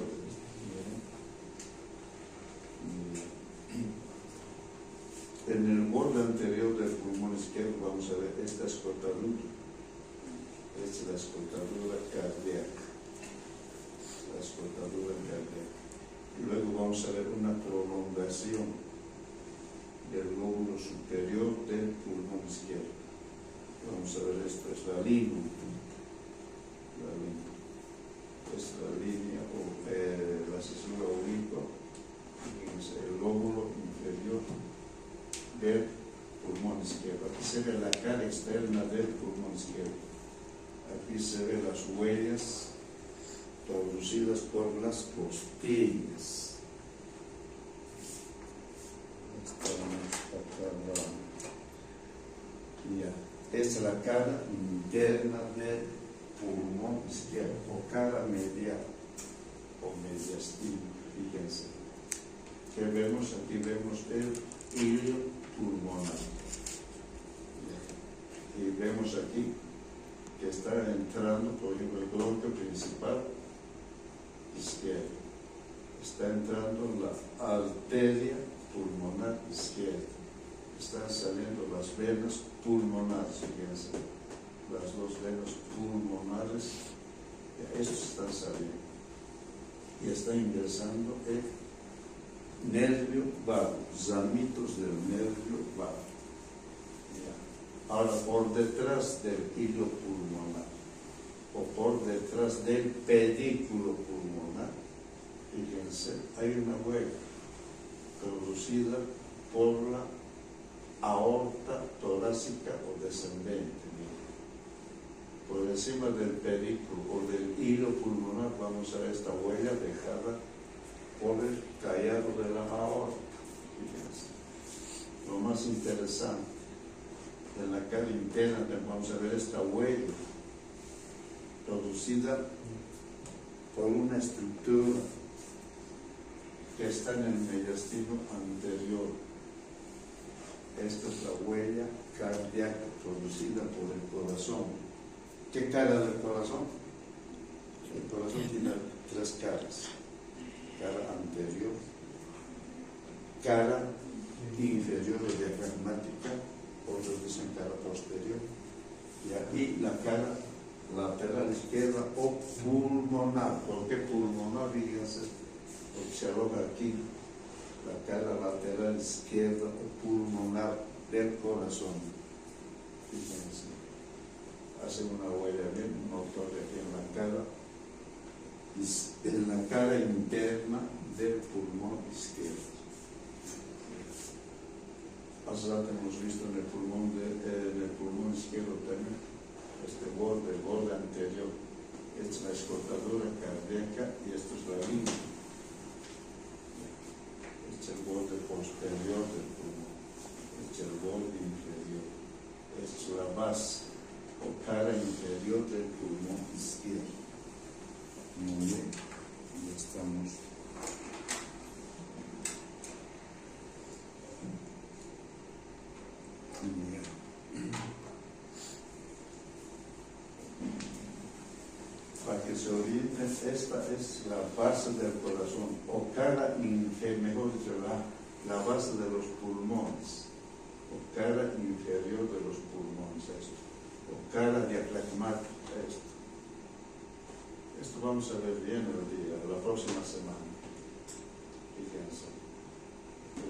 En el borde anterior del pulmón izquierdo vamos a ver esta escotadura. Esta es la escotadura cardíaca. La escotadura cardíaca. Y luego vamos a ver una prolongación del lóbulo superior del pulmón izquierdo. Vamos a ver, esto es la línea. Es la línea o la cesura oblicua. Fíjense, el lóbulo inferior del pulmón izquierdo. Aquí se ve la cara externa del pulmón izquierdo. Aquí se ven las huellas producidas por las costillas. Ya. Esta es la cara interna del pulmón izquierdo, o cara medial, o mediastino. Fíjense. ¿Qué vemos? Aquí vemos el hilo pulmonar. Y vemos aquí que está entrando, por ejemplo, el bronquio principal izquierdo. Está entrando la arteria pulmonar izquierda. Están saliendo las venas pulmonares, fíjense. Las dos venas pulmonares, estos están saliendo. Y está ingresando el nervio vago, zamitos del nervio vago. Ahora, por detrás del hilo pulmonar o por detrás del pedículo pulmonar, fíjense, hay una huella producida por la aorta torácica o descendente. Por encima del pedículo o del hilo pulmonar vamos a ver esta huella dejada por el callado de la aorta. Fíjense. Lo más interesante, en la cara interna vamos a ver esta huella producida por una estructura que está en el mediastino anterior. Esta es la huella cardíaca producida por el corazón. ¿Qué cara del corazón? El corazón tiene tres caras: cara anterior, cara inferior o diafragmática, otros dicen cara posterior, y la cara lateral izquierda o pulmonar. ¿Por qué pulmonar? Fíjense, porque se aloja aquí la cara lateral izquierda o pulmonar del corazón. Fíjense, hace una huella bien notoria aquí en la cara interna del pulmón izquierdo. Hace rato hemos visto en el pulmón izquierdo también este borde, el borde anterior. Esta es la escotadura cardíaca y esto es la línea. Este es el borde posterior del pulmón. Este es el borde inferior. Esta es la base o cara inferior del pulmón izquierdo. Muy bien, ya estamos. Bien. Para que se orienten, esta es la base del corazón, o cara inferior, mejor dicho, la base de los pulmones, o cara inferior de los pulmones, esto, o cara diafragmática, esto. Esto vamos a ver bien el día, la próxima semana. Fíjense.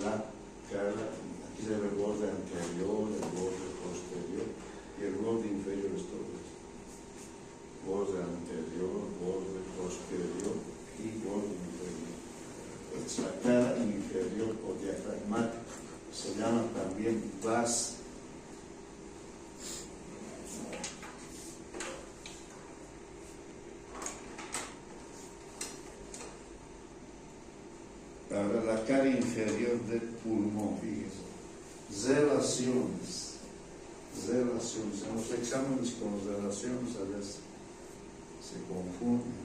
La cara, aquí se ve el borde anterior, el borde posterior, y el borde inferior es todo esto. Borde anterior, borde posterior y borde inferior. Esta es la cara inferior o diafragmática. Se llama también base. Ahora la cara inferior del pulmón, fíjense. Relaciones. En los exámenes con relaciones a veces se confunden.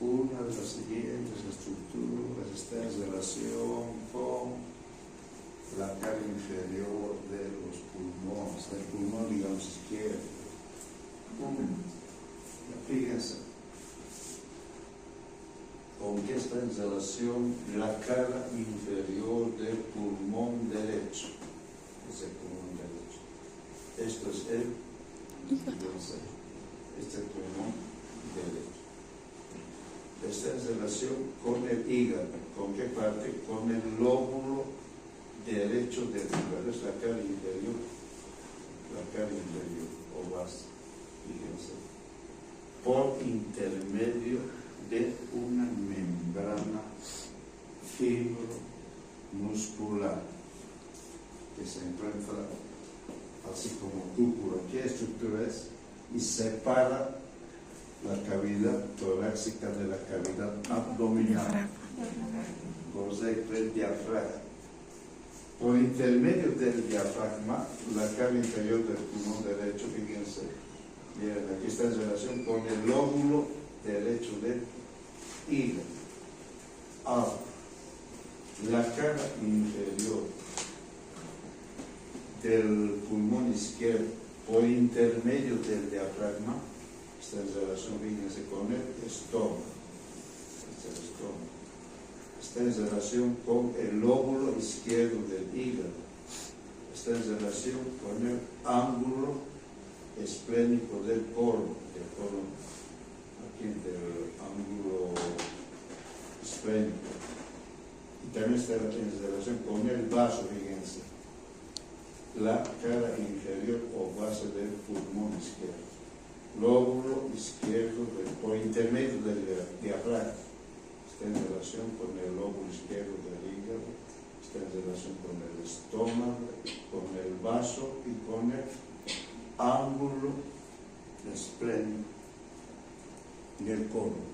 Una de las siguientes estructuras está en relación con la cara inferior de los pulmones, del pulmón, digamos, izquierdo. Fíjense. ¿Con qué está en relación la cara inferior del pulmón derecho? Es el pulmón derecho. Esto es el pulmón derecho. Está en relación con el hígado. ¿Con qué parte? Con el lóbulo derecho del hígado. Es la cara inferior. La cara inferior o base. Fíjense. Por intermedio de una membrana fibromuscular que se encuentra así como cúpula. ¿Qué estructura es? Y separa la cavidad torácica de la cavidad abdominal. Correcto, el diafragma. Por intermedio del diafragma, la cara inferior del pulmón derecho, fíjense, bien, aquí está en relación con el lóbulo derecho del hígado. Ahora, la cara inferior del pulmón izquierdo, por intermedio del diafragma, está en relación, fíjense, con el estómago. Este es el estómago. Está en relación con el lóbulo izquierdo del hígado. Está en relación con el ángulo esplénico del colon. Aquí del ángulo esplénico. Y también está en relación con el vaso, fíjense. La cara inferior o base del pulmón izquierdo. Lóbulo izquierdo por intermedio del diafragma. Está en relación con el lóbulo izquierdo del hígado, está en relación con el estómago, con el vaso y con el ángulo esplénico del colon.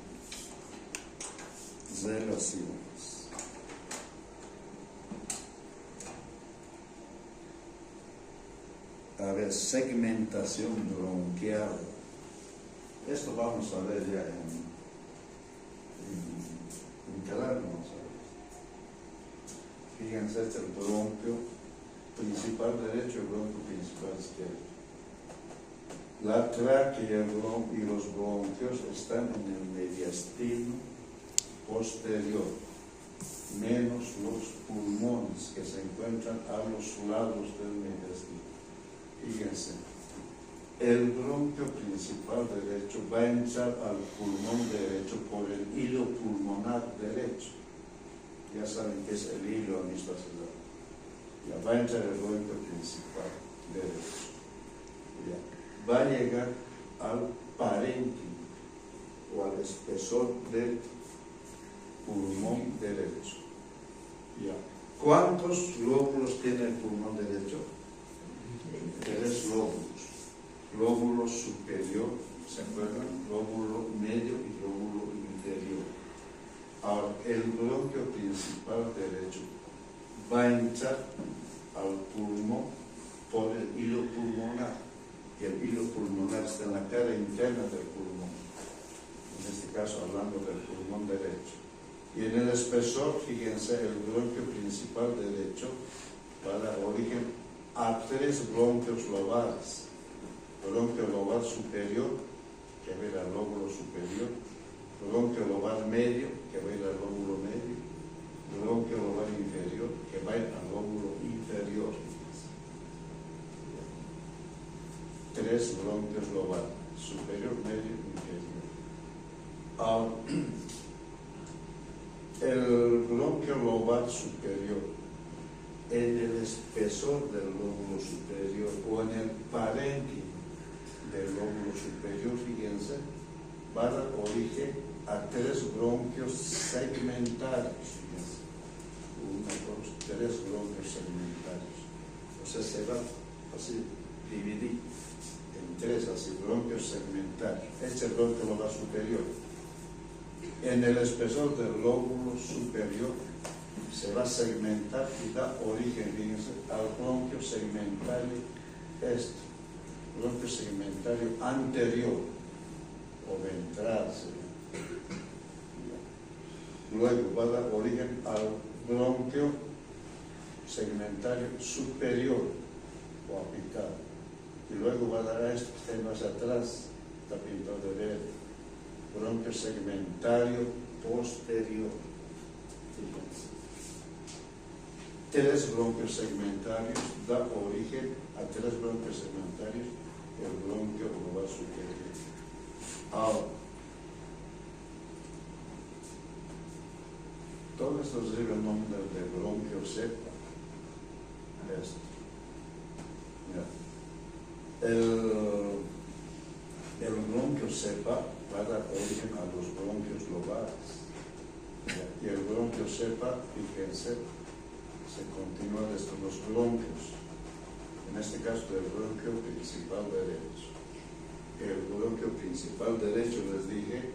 Relaciones. A ver, segmentación bronquial. Esto vamos a ver ya en claro, vamos a ver. Fíjense, este es el bronquio principal derecho y el bronquio principal izquierdo. La tráquea y los bronquios están en el mediastino posterior, menos los pulmones que se encuentran a los lados del mediastino. Fíjense, el bronquio principal derecho va a entrar al pulmón derecho por el hilo pulmonar derecho. Ya saben que es el hilo amistosidad. Ya va a entrar el bronquio principal derecho. Ya. Va a llegar al parénquima o al espesor del pulmón derecho. Ya. ¿Cuántos lóbulos tiene el pulmón derecho? 3 lóbulos. Lóbulo superior, ¿se acuerdan? Lóbulo medio y lóbulo inferior. Ahora, el bronquio principal derecho va a entrar al pulmón por el hilo pulmonar. Y el hilo pulmonar está en la cara interna del pulmón. En este caso, hablando del pulmón derecho. Y en el espesor, fíjense, el bronquio principal derecho va a dar origen a 3 bronquios lobales. Bronquio lobar superior, que va a ir al lóbulo superior, bronquio lobar medio, que va a ir al lóbulo medio, bronquio lobar inferior, que va a ir al lóbulo inferior. 3 bronquios lobales, superior, medio, inferior. El bronquio lobar superior, en el espesor del lóbulo superior o en el parénquima del lóbulo superior, fíjense, va a dar origen a 3 bronquios segmentarios. Fíjense. 1, 2, 3 bronquios segmentarios. O sea, se va así dividir en 3 así bronquios segmentarios. Este es el bronquio lobar superior. En el espesor del lóbulo superior se va a segmentar y da origen, fíjense, al bronquio segmentario bronquio segmentario anterior o ventral. Luego va a dar origen al bronquio segmentario superior o apical. Y luego va a dar a esto que está más atrás, está pintado de verde, bronquio segmentario posterior. Fíjense. 3 bronquios segmentarios da origen a 3 bronquios segmentarios, el bronquio lobar superior. Ahora, todo esto recibe el nombre de bronquio cepa. Esto. El bronquio cepa va a dar origen a los bronquios lobares. Y el bronquio cepa, fíjense, se continúa desde los bronquios. en este caso del bronquio principal derecho. El bronquio principal derecho les dije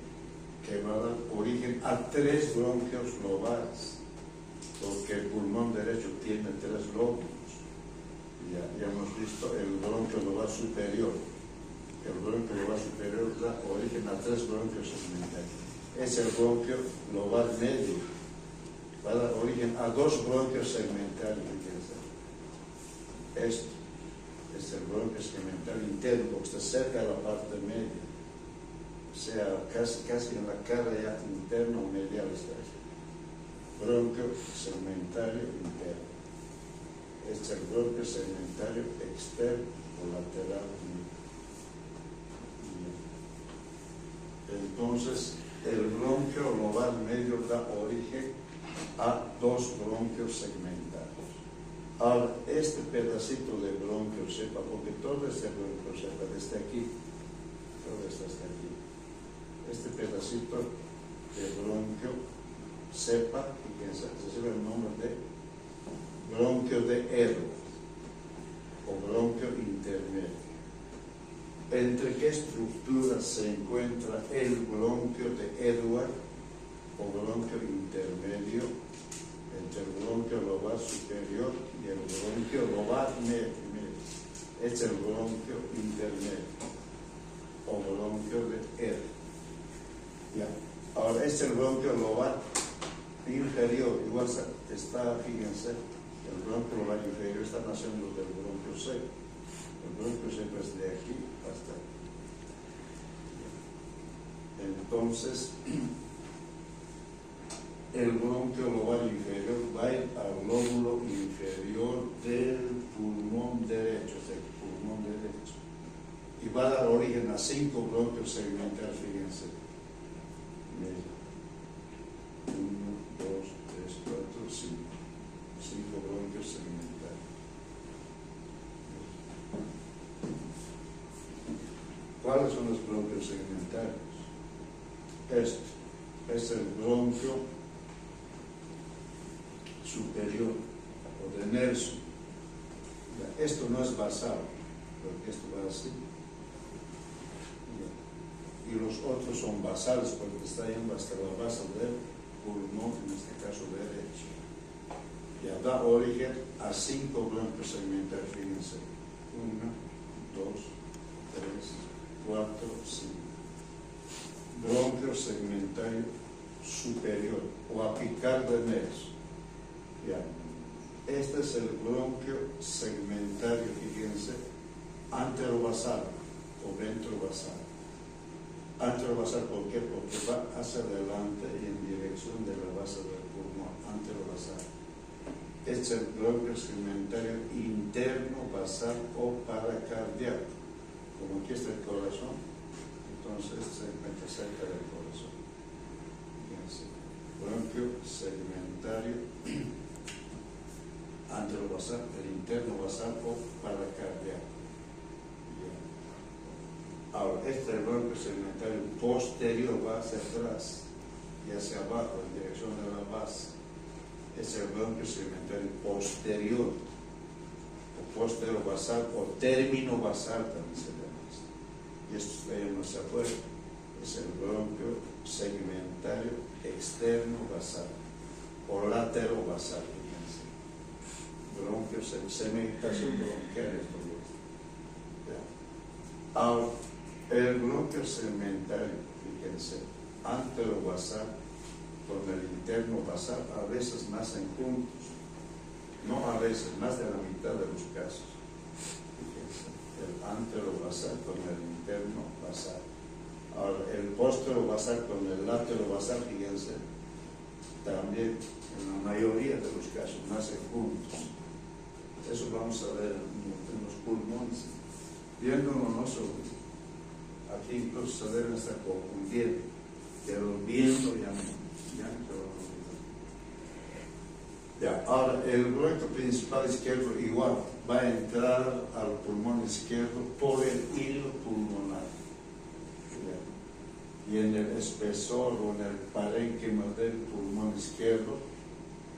que va a dar origen a 3 bronquios lobales, porque el pulmón derecho tiene 3 lóbulos. Ya hemos visto el bronquio lobar superior. El bronquio lobar superior da origen a 3 bronquios segmentarios. Es el bronquio lobar medio, va a dar origen a 2 bronquios segmentarios. Esto es el bronquio segmental interno, porque está cerca de la parte media, o sea, casi en la cara ya interna o medial está aquí. Bronquio segmentario interno. Este es el bronquio segmentario externo o lateral. Entonces, el bronquio lobar medio da origen a 2 bronquios segmentarios. Ahora, este pedacito de bronquio cepa, porque todo este bronquio cepa desde aquí, todo esto hasta aquí, este pedacito de bronquio cepa, fíjense, recibe el nombre de bronquio de Edwards o bronquio intermedio. ¿Entre qué estructura se encuentra el bronquio de Edwards o bronquio intermedio? Entre el bronquio lobar superior y el bronquio lobar medio. Es el bronquio intermedio o bronquio de Edwards. Ya. Ahora, este es el bronquio lobar inferior, igual está, fíjense, el bronquio lobar inferior está naciendo del bronquio seco. El bronquio seco es de aquí hasta aquí. Entonces, el bronquio lobar inferior va a ir al lóbulo inferior del pulmón derecho, y va a dar origen a 5 bronquios segmentales, fíjense. 1, 2, 3, 4, 5. 5 bronquios segmentales. ¿Cuáles son los bronquios segmentarios? Este es el bronquio superior o de Nelson. Ya, esto no es basal, porque esto va así. Ya. Y los otros son basales, porque está yendo hasta la base del pulmón, en este caso derecho. Ya da origen a 5 bronquios segmentarios, fíjense. 1, 2, 3, 4, 5. Bronquio segmentario superior o apical de Nelson. Ya. Este es el bronquio segmentario, fíjense, anterobasal o ventrobasal. Anterobasal, ¿por qué? Porque va hacia adelante y en dirección de la base del pulmón, anterobasal. Este es el bronquio segmentario interno basal o paracardíaco. Como aquí está el corazón, entonces se encuentra cerca del corazón. Fíjense, bronquio segmentario anterobasal, el interno basal o paracardíaco. Ahora, este bronquio segmentario posterior va hacia atrás y hacia abajo en dirección de la base. Es el bronquio segmentario posterior o posterior basal o término basal también se llama. Y esto está yendo hacia afuera. Es el bronquio segmentario externo basal o latero basal. Bronquio segmentación bronquial. Ahora, el bronquio segmentario, fíjense, anterobasal con el interno basal a veces nacen juntos, no a veces, más de la mitad de los casos. Fíjense, el anterobasal con el interno basal. Ahora, el posterobasal con el laterobasal, fíjense, también en la mayoría de los casos nacen juntos. Eso vamos a ver en los pulmones. Viéndolo nosotros, aquí incluso se deben estar confundiendo, pero viendo ya no se va a olvidar. Ya, ahora el bronquio principal izquierdo igual va a entrar al pulmón izquierdo por el hilo pulmonar. Y en el espesor o en el parénquima del pulmón izquierdo,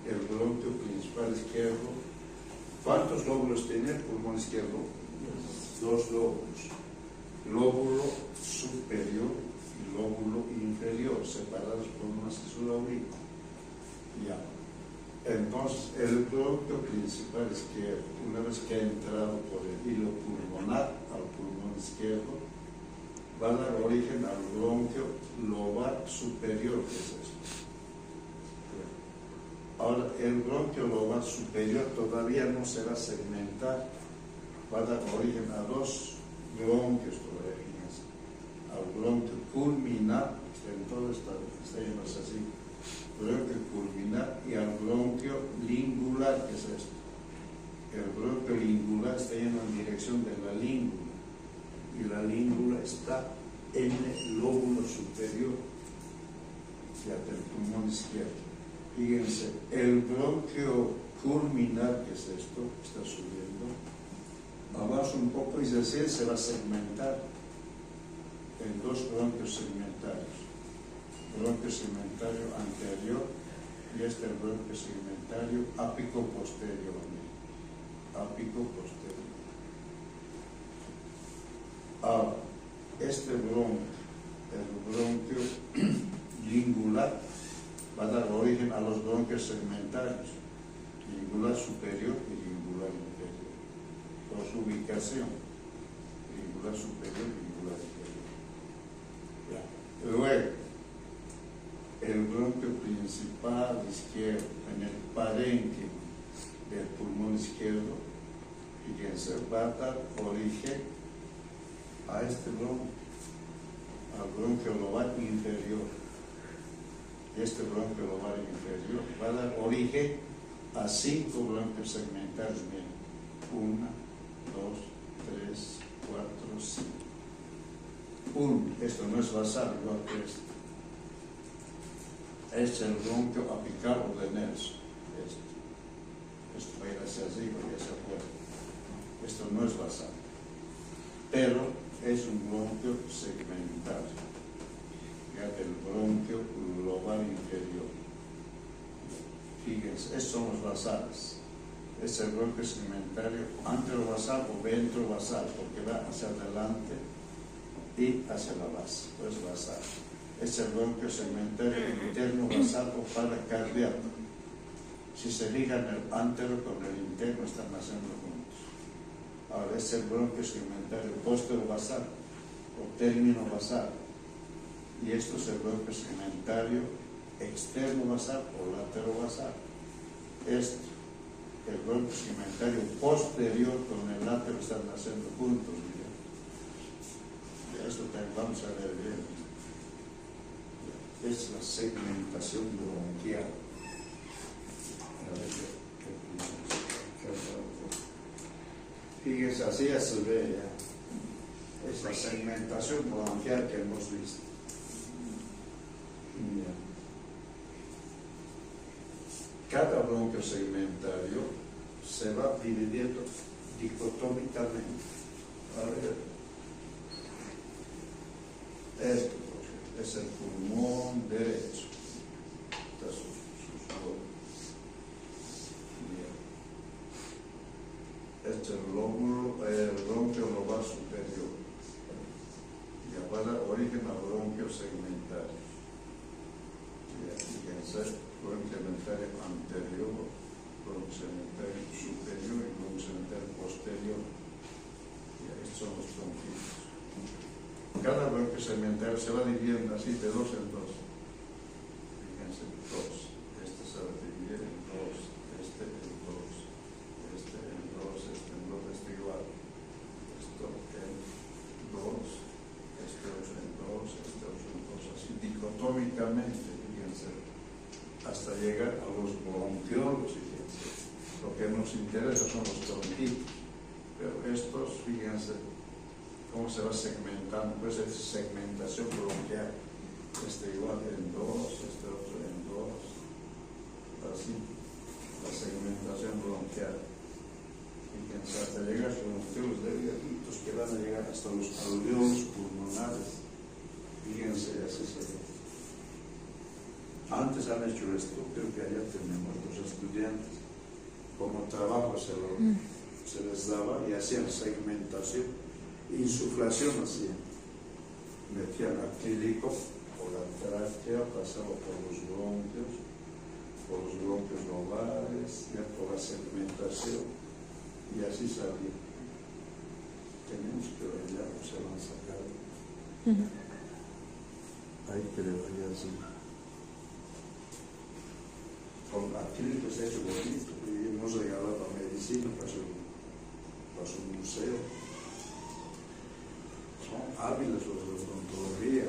el bronquio principal izquierdo ¿Cuántos lóbulos tiene el pulmón izquierdo? Dos lóbulos. Lóbulo superior y lóbulo inferior, separados por una césula aurícula. Ya. Entonces, el bronquio principal izquierdo, una vez que ha entrado por el hilo pulmonar al pulmón izquierdo, va a dar origen al bronquio lobar superior, que es esto. Ahora, el bronquio lobar superior todavía no se va a segmentar, va a dar origen a dos bronquios todavía, fíjense, al bronquio culminar, en todo está llamándose así, bronquio culminar, y al bronquio lingular, que es esto. El bronquio lingular está yendo en dirección de la língula, y la língula está en el lóbulo superior del pulmón izquierdo. Fíjense, el bronquio culminar, que es esto, está subiendo, avanza un poco y se va a segmentar en dos bronquios segmentarios. Bronquio segmentario anterior y el bronquio segmentario ápico posterior. Ápico posterior. Ahora, este bronquio, el bronquio lingular, va a dar origen a los bronquios segmentarios, lingular superior y lingular inferior. Por su ubicación, lingular superior y lingular inferior. Ya. Luego, el bronquio principal izquierdo, en el parénquima del pulmón izquierdo, fíjense, va a dar origen a este bronquio, al bronquio lobar inferior. Este bronquio lobar inferior va a dar origen a 5 bronquios segmentarios. Miren, 1, 2, 3, 4, 5. 1, esto no es basal, igual que este. Este es el bronquio apical o de Nelson. Esto va a ir hacia arriba y hacia afuera. Esto no es basal, pero es un bronquio segmentario. Del bronquio lobar inferior. Fíjense, estos son los basales. Este es el bronquio segmentario anterobasal o ventrobasal, porque va hacia adelante y hacia la base, pues basal. Este es el bronquio segmentario interno basal o paracardíaco. Si se ligan el antero con el interno, están naciendo juntos. Ahora, este es el bronquio segmentario postero basal o término basal. Y esto es el bronquio segmentario externo basal o latero basal. Esto, el bronquio segmentario posterior con el latero están naciendo juntos. Miren. Y esto también vamos a ver bien. Es la segmentación bronquial. Fíjense, así ya se ve ya. Es la segmentación bronquial que hemos visto. Cada bronquio segmentario se va dividiendo dicotómicamente. A ver, esto es el pulmón derecho. Estas son sus lóbulos. Este es el lóbulo, el bronquio lobar superior. Ya va a dar origen a bronquios segmentarios. Fíjense, bronquio segmentario anterior, bronquio segmentario superior y bronquio segmentario posterior. Estos son los bronquios. Cada bronquio segmentario se va dividiendo así de dos en dos. Fíjense, dos. Este se va a dividir en dos, este en dos, este en dos, este en dos, este igual. Esto en dos, este otro en dos, este otro en dos, así dicotómicamente. Hasta llegar a los bronquiolos, fíjense. Lo que nos interesa son los bronquitos, pero estos, fíjense cómo se va segmentando, pues es segmentación bronquial. Este igual en dos, este otro en dos, así, la segmentación bronquial. Fíjense, hasta llegar a los bronquiolos delgaditos que van a llegar hasta los alveolos pulmonares. Fíjense, así se ve. Antes han hecho esto, creo que allá tenemos los estudiantes. como trabajo se les daba y hacían segmentación, insuflación hacían. Metían acrílico por la tráquea, pasaba por los bronquios lobales, ya por la segmentación, y así salía. Tenemos que ver ya, se lo han sacado. Ahí creo ya así. Con acrílico se ha hecho bonito, y hemos regalado a medicina para su museo. Son hábiles los de odontología,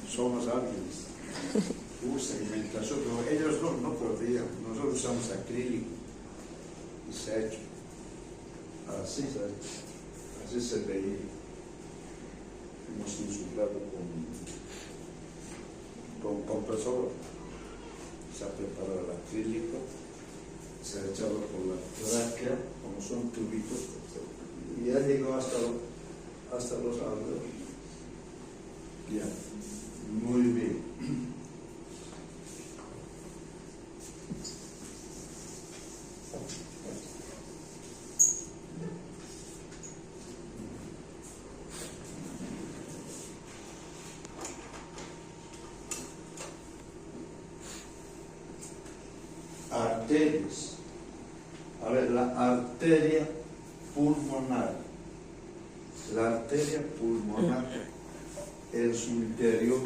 somos hábiles. Segmentación, pero ellos no podían, nosotros usamos acrílico y se ha hecho. Así se veía. Hemos insuflado con compresor, se ha preparado el acrílico, se ha echado por la tráquea, como son tubitos, y ya llegó hasta los alveolos. Ya, muy bien. Arterias. A ver, la arteria pulmonar. La arteria pulmonar en su interior,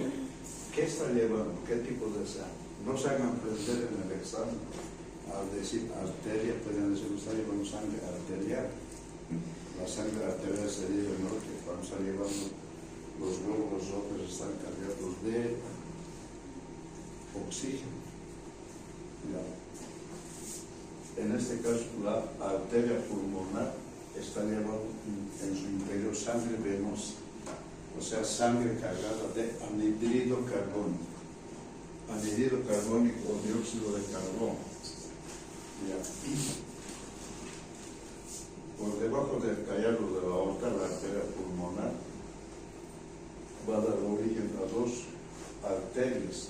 ¿qué está llevando? ¿Qué tipo de sangre? No se hagan aprender en el examen. Al decir arteria, pueden decir, está llevando sangre arterial. La sangre arterial se lleva, ¿no? Que cuando está llevando los glóbulos rojos están cargados de oxígeno. Ya. En este caso, la arteria pulmonar está llevando en su interior sangre venosa, o sea, sangre cargada de anhídrido carbónico. Anhídrido carbónico o dióxido de carbono. Ya. Por debajo del callado de la aorta, la arteria pulmonar va a dar origen a dos arterias.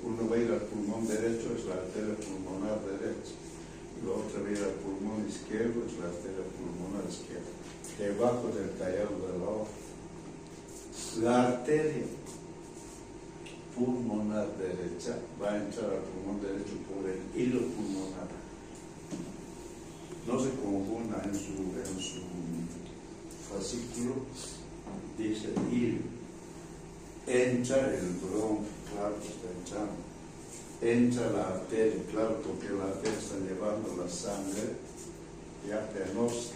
Uno va a ir al pulmón derecho, es la arteria pulmonar derecha. Y la otra va a ir al pulmón izquierdo, es la arteria pulmonar izquierda. Debajo del callado de la aorta. La arteria pulmonar derecha va a entrar al pulmón derecho por el hilo pulmonar. No se confunda en su fascículo, dice hilo. Entra el bronquio, claro que está entrando. Entra la arteria, claro, porque la arteria está llevando la sangre ya venosa.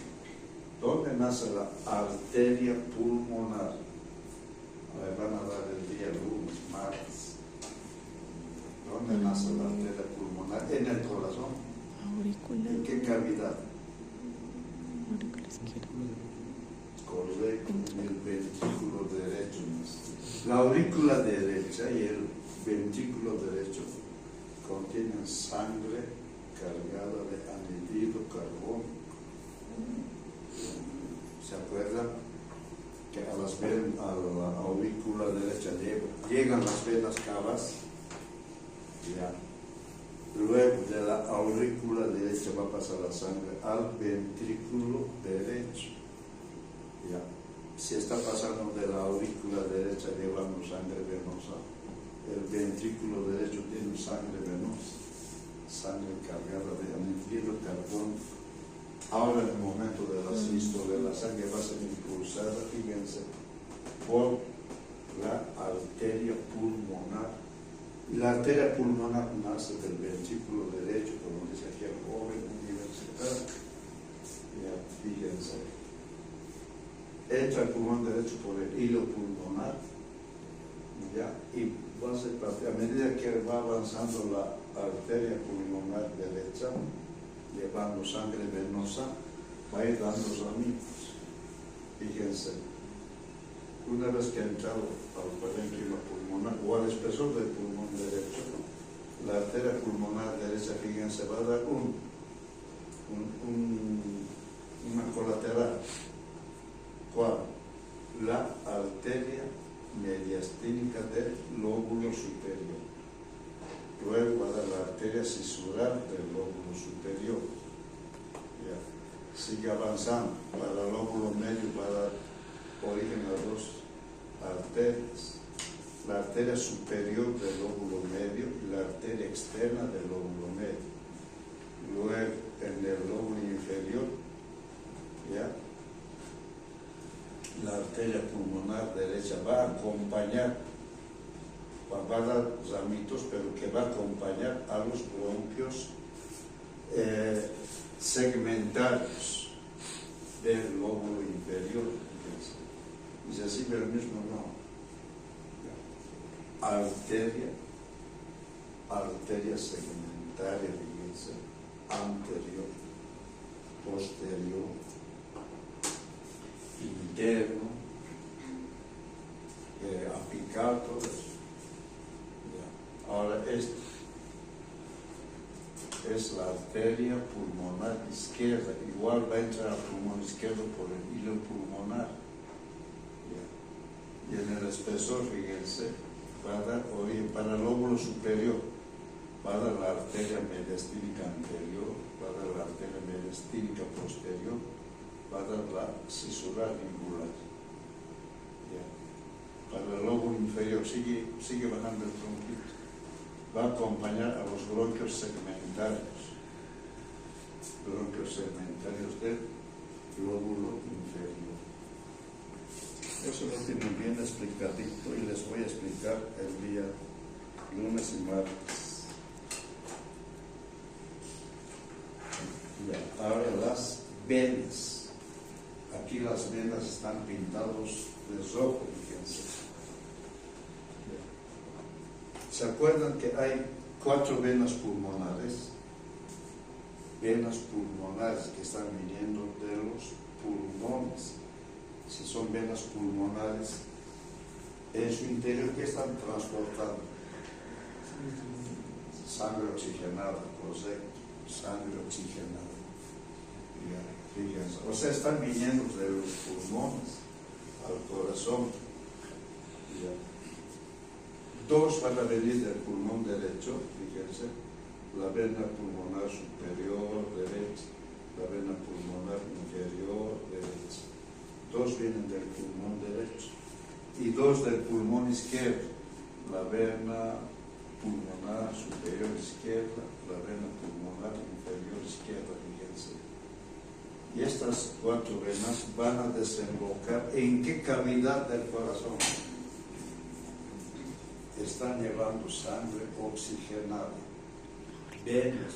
¿Dónde nace la arteria pulmonar? A ver, van a dar el día lunes, martes. ¿Dónde nace la arteria pulmonar? En el corazón. Aurícula. ¿En qué cavidad? Aurícula izquierda. Correcto, en el ventrículo derecho. La aurícula derecha y el ventrículo derecho contienen sangre cargada de anhídrido carbónico. ¿Se acuerdan? Que a la aurícula derecha llegan las venas cavas. Ya. Luego de la aurícula derecha va a pasar la sangre al ventrículo derecho. Ya. Si está pasando de la aurícula derecha llevando sangre venosa, el ventrículo derecho tiene sangre venosa, sangre cargada de anhídrido carbónico. Ahora en el momento de la sístole, la sangre va a ser impulsada, fíjense, por la arteria pulmonar. Y la arteria pulmonar nace del ventrículo derecho, como dice aquí el joven universitario. Ya, fíjense. Entra el pulmón derecho por el hilo pulmonar, ya, y va a ser parte, a medida que va avanzando la arteria pulmonar derecha, llevando sangre venosa, va a ir dando ramitos. Fíjense, una vez que ha entrado al parénquima pulmonar o al espesor del pulmón derecho, la arteria pulmonar derecha, fíjense, va a dar una colateral. ¿Cuál? La arteria mediastínica del lóbulo superior. Luego va a dar la arteria cisural del lóbulo superior. sigue avanzando para el lóbulo medio, para dar origen a dos arterias. La arteria superior del lóbulo medio y la arteria externa del lóbulo medio. Luego en el lóbulo inferior, ¿ya?, la arteria pulmonar derecha va a acompañar, va a dar ramitos, pero que va a acompañar a los bronquios segmentarios del lóbulo inferior. Y así ve el mismo nombre. Arteria segmentaria, fíjense, anterior, posterior, interno, apical, todo eso. Ya. Ahora esto es la arteria pulmonar izquierda, igual va a entrar al pulmón izquierdo por el hilo pulmonar. Ya. Y en el espesor, fíjense, va a dar origen para el lóbulo superior, va a dar la arteria mediastínica anterior, va a dar la arteria mediastínica posterior, va a dar la cisural ingular. Ya. Para el lóbulo inferior sigue bajando el tronquito, va a acompañar a los bronquios segmentarios del lóbulo inferior. Eso lo tengo bien explicadito y les voy a explicar el día lunes y martes. Ya, ahora las venas. Aquí las venas están pintados de rojo, fíjense. ¿Se acuerdan que hay 4 venas pulmonares? Venas pulmonares que están viniendo de los pulmones. Si son venas pulmonares, en su interior, ¿qué están transportando? Sangre oxigenada, correcto, sangre oxigenada. Ya, fíjense. O sea, están viniendo de los pulmones al corazón. Ya. 2 van a venir del pulmón derecho, fíjense, la vena pulmonar superior derecha, la vena pulmonar inferior derecha. 2 vienen del pulmón derecho y 2 del pulmón izquierdo, la vena pulmonar superior izquierda, la vena pulmonar inferior izquierda, fíjense. Y estas 4 venas van a desembocar ¿en qué cavidad del corazón? Están llevando sangre oxigenada. Venas,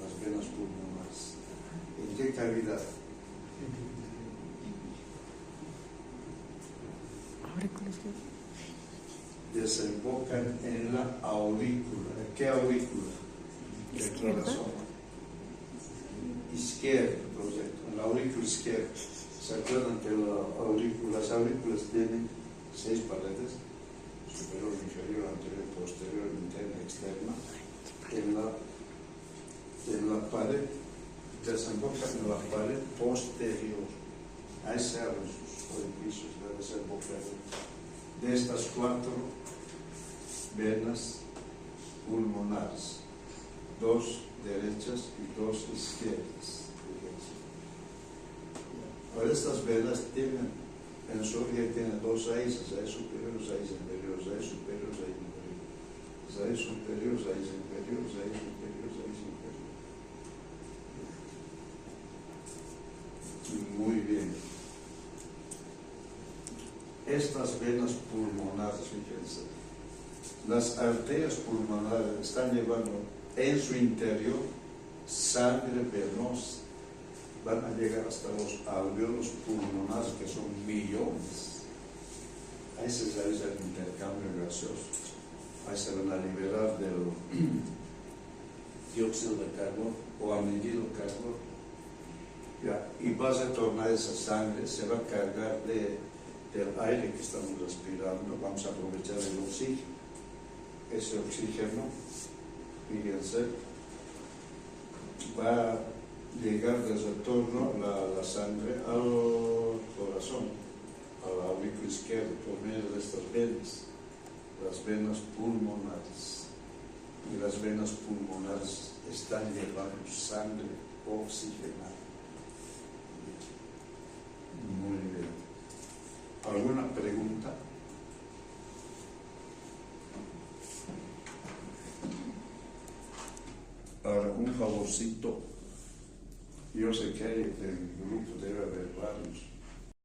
las venas pulmonares. ¿En qué cavidad? Desembocan en la aurícula. ¿Qué aurícula? Del corazón. Izquierda, correcto. En la aurícula izquierda. ¿Se acuerdan que las aurículas tienen 6 paredes? Superior, inferior, anterior, posterior, interna, externa. En la pared, desemboca en la pared posterior. Ahí se abren sus orificios de desembocación. De estas 4 venas pulmonares, 2 derechas y 2 izquierdas. Ahora estas venas tienen, en su origen tienen 2 raíces, raíz superior, raíz inferior, raíz superior, raíz inferior, raíz superior, raíz inferior, raíz superior, raíz inferior. Muy bien. Estas venas pulmonares, fíjense, las arterias pulmonares están llevando en su interior sangre venosa. Van a llegar hasta los alvéolos pulmonares, que son millones. Ahí se realiza el intercambio gaseoso. Ahí se van a liberar del dióxido de carbono o anhídrido carbono. Ya, y va a retornar esa sangre, se va a cargar del aire que estamos respirando. Vamos a aprovechar el oxígeno. Ese oxígeno, fíjense, va a llegar de retorno la sangre al corazón, a la aurícula izquierda, por medio de estas venas, las venas pulmonares. Y las venas pulmonares están llevando sangre oxigenada. cito. Yo sé que hay en el grupo debe haber varios.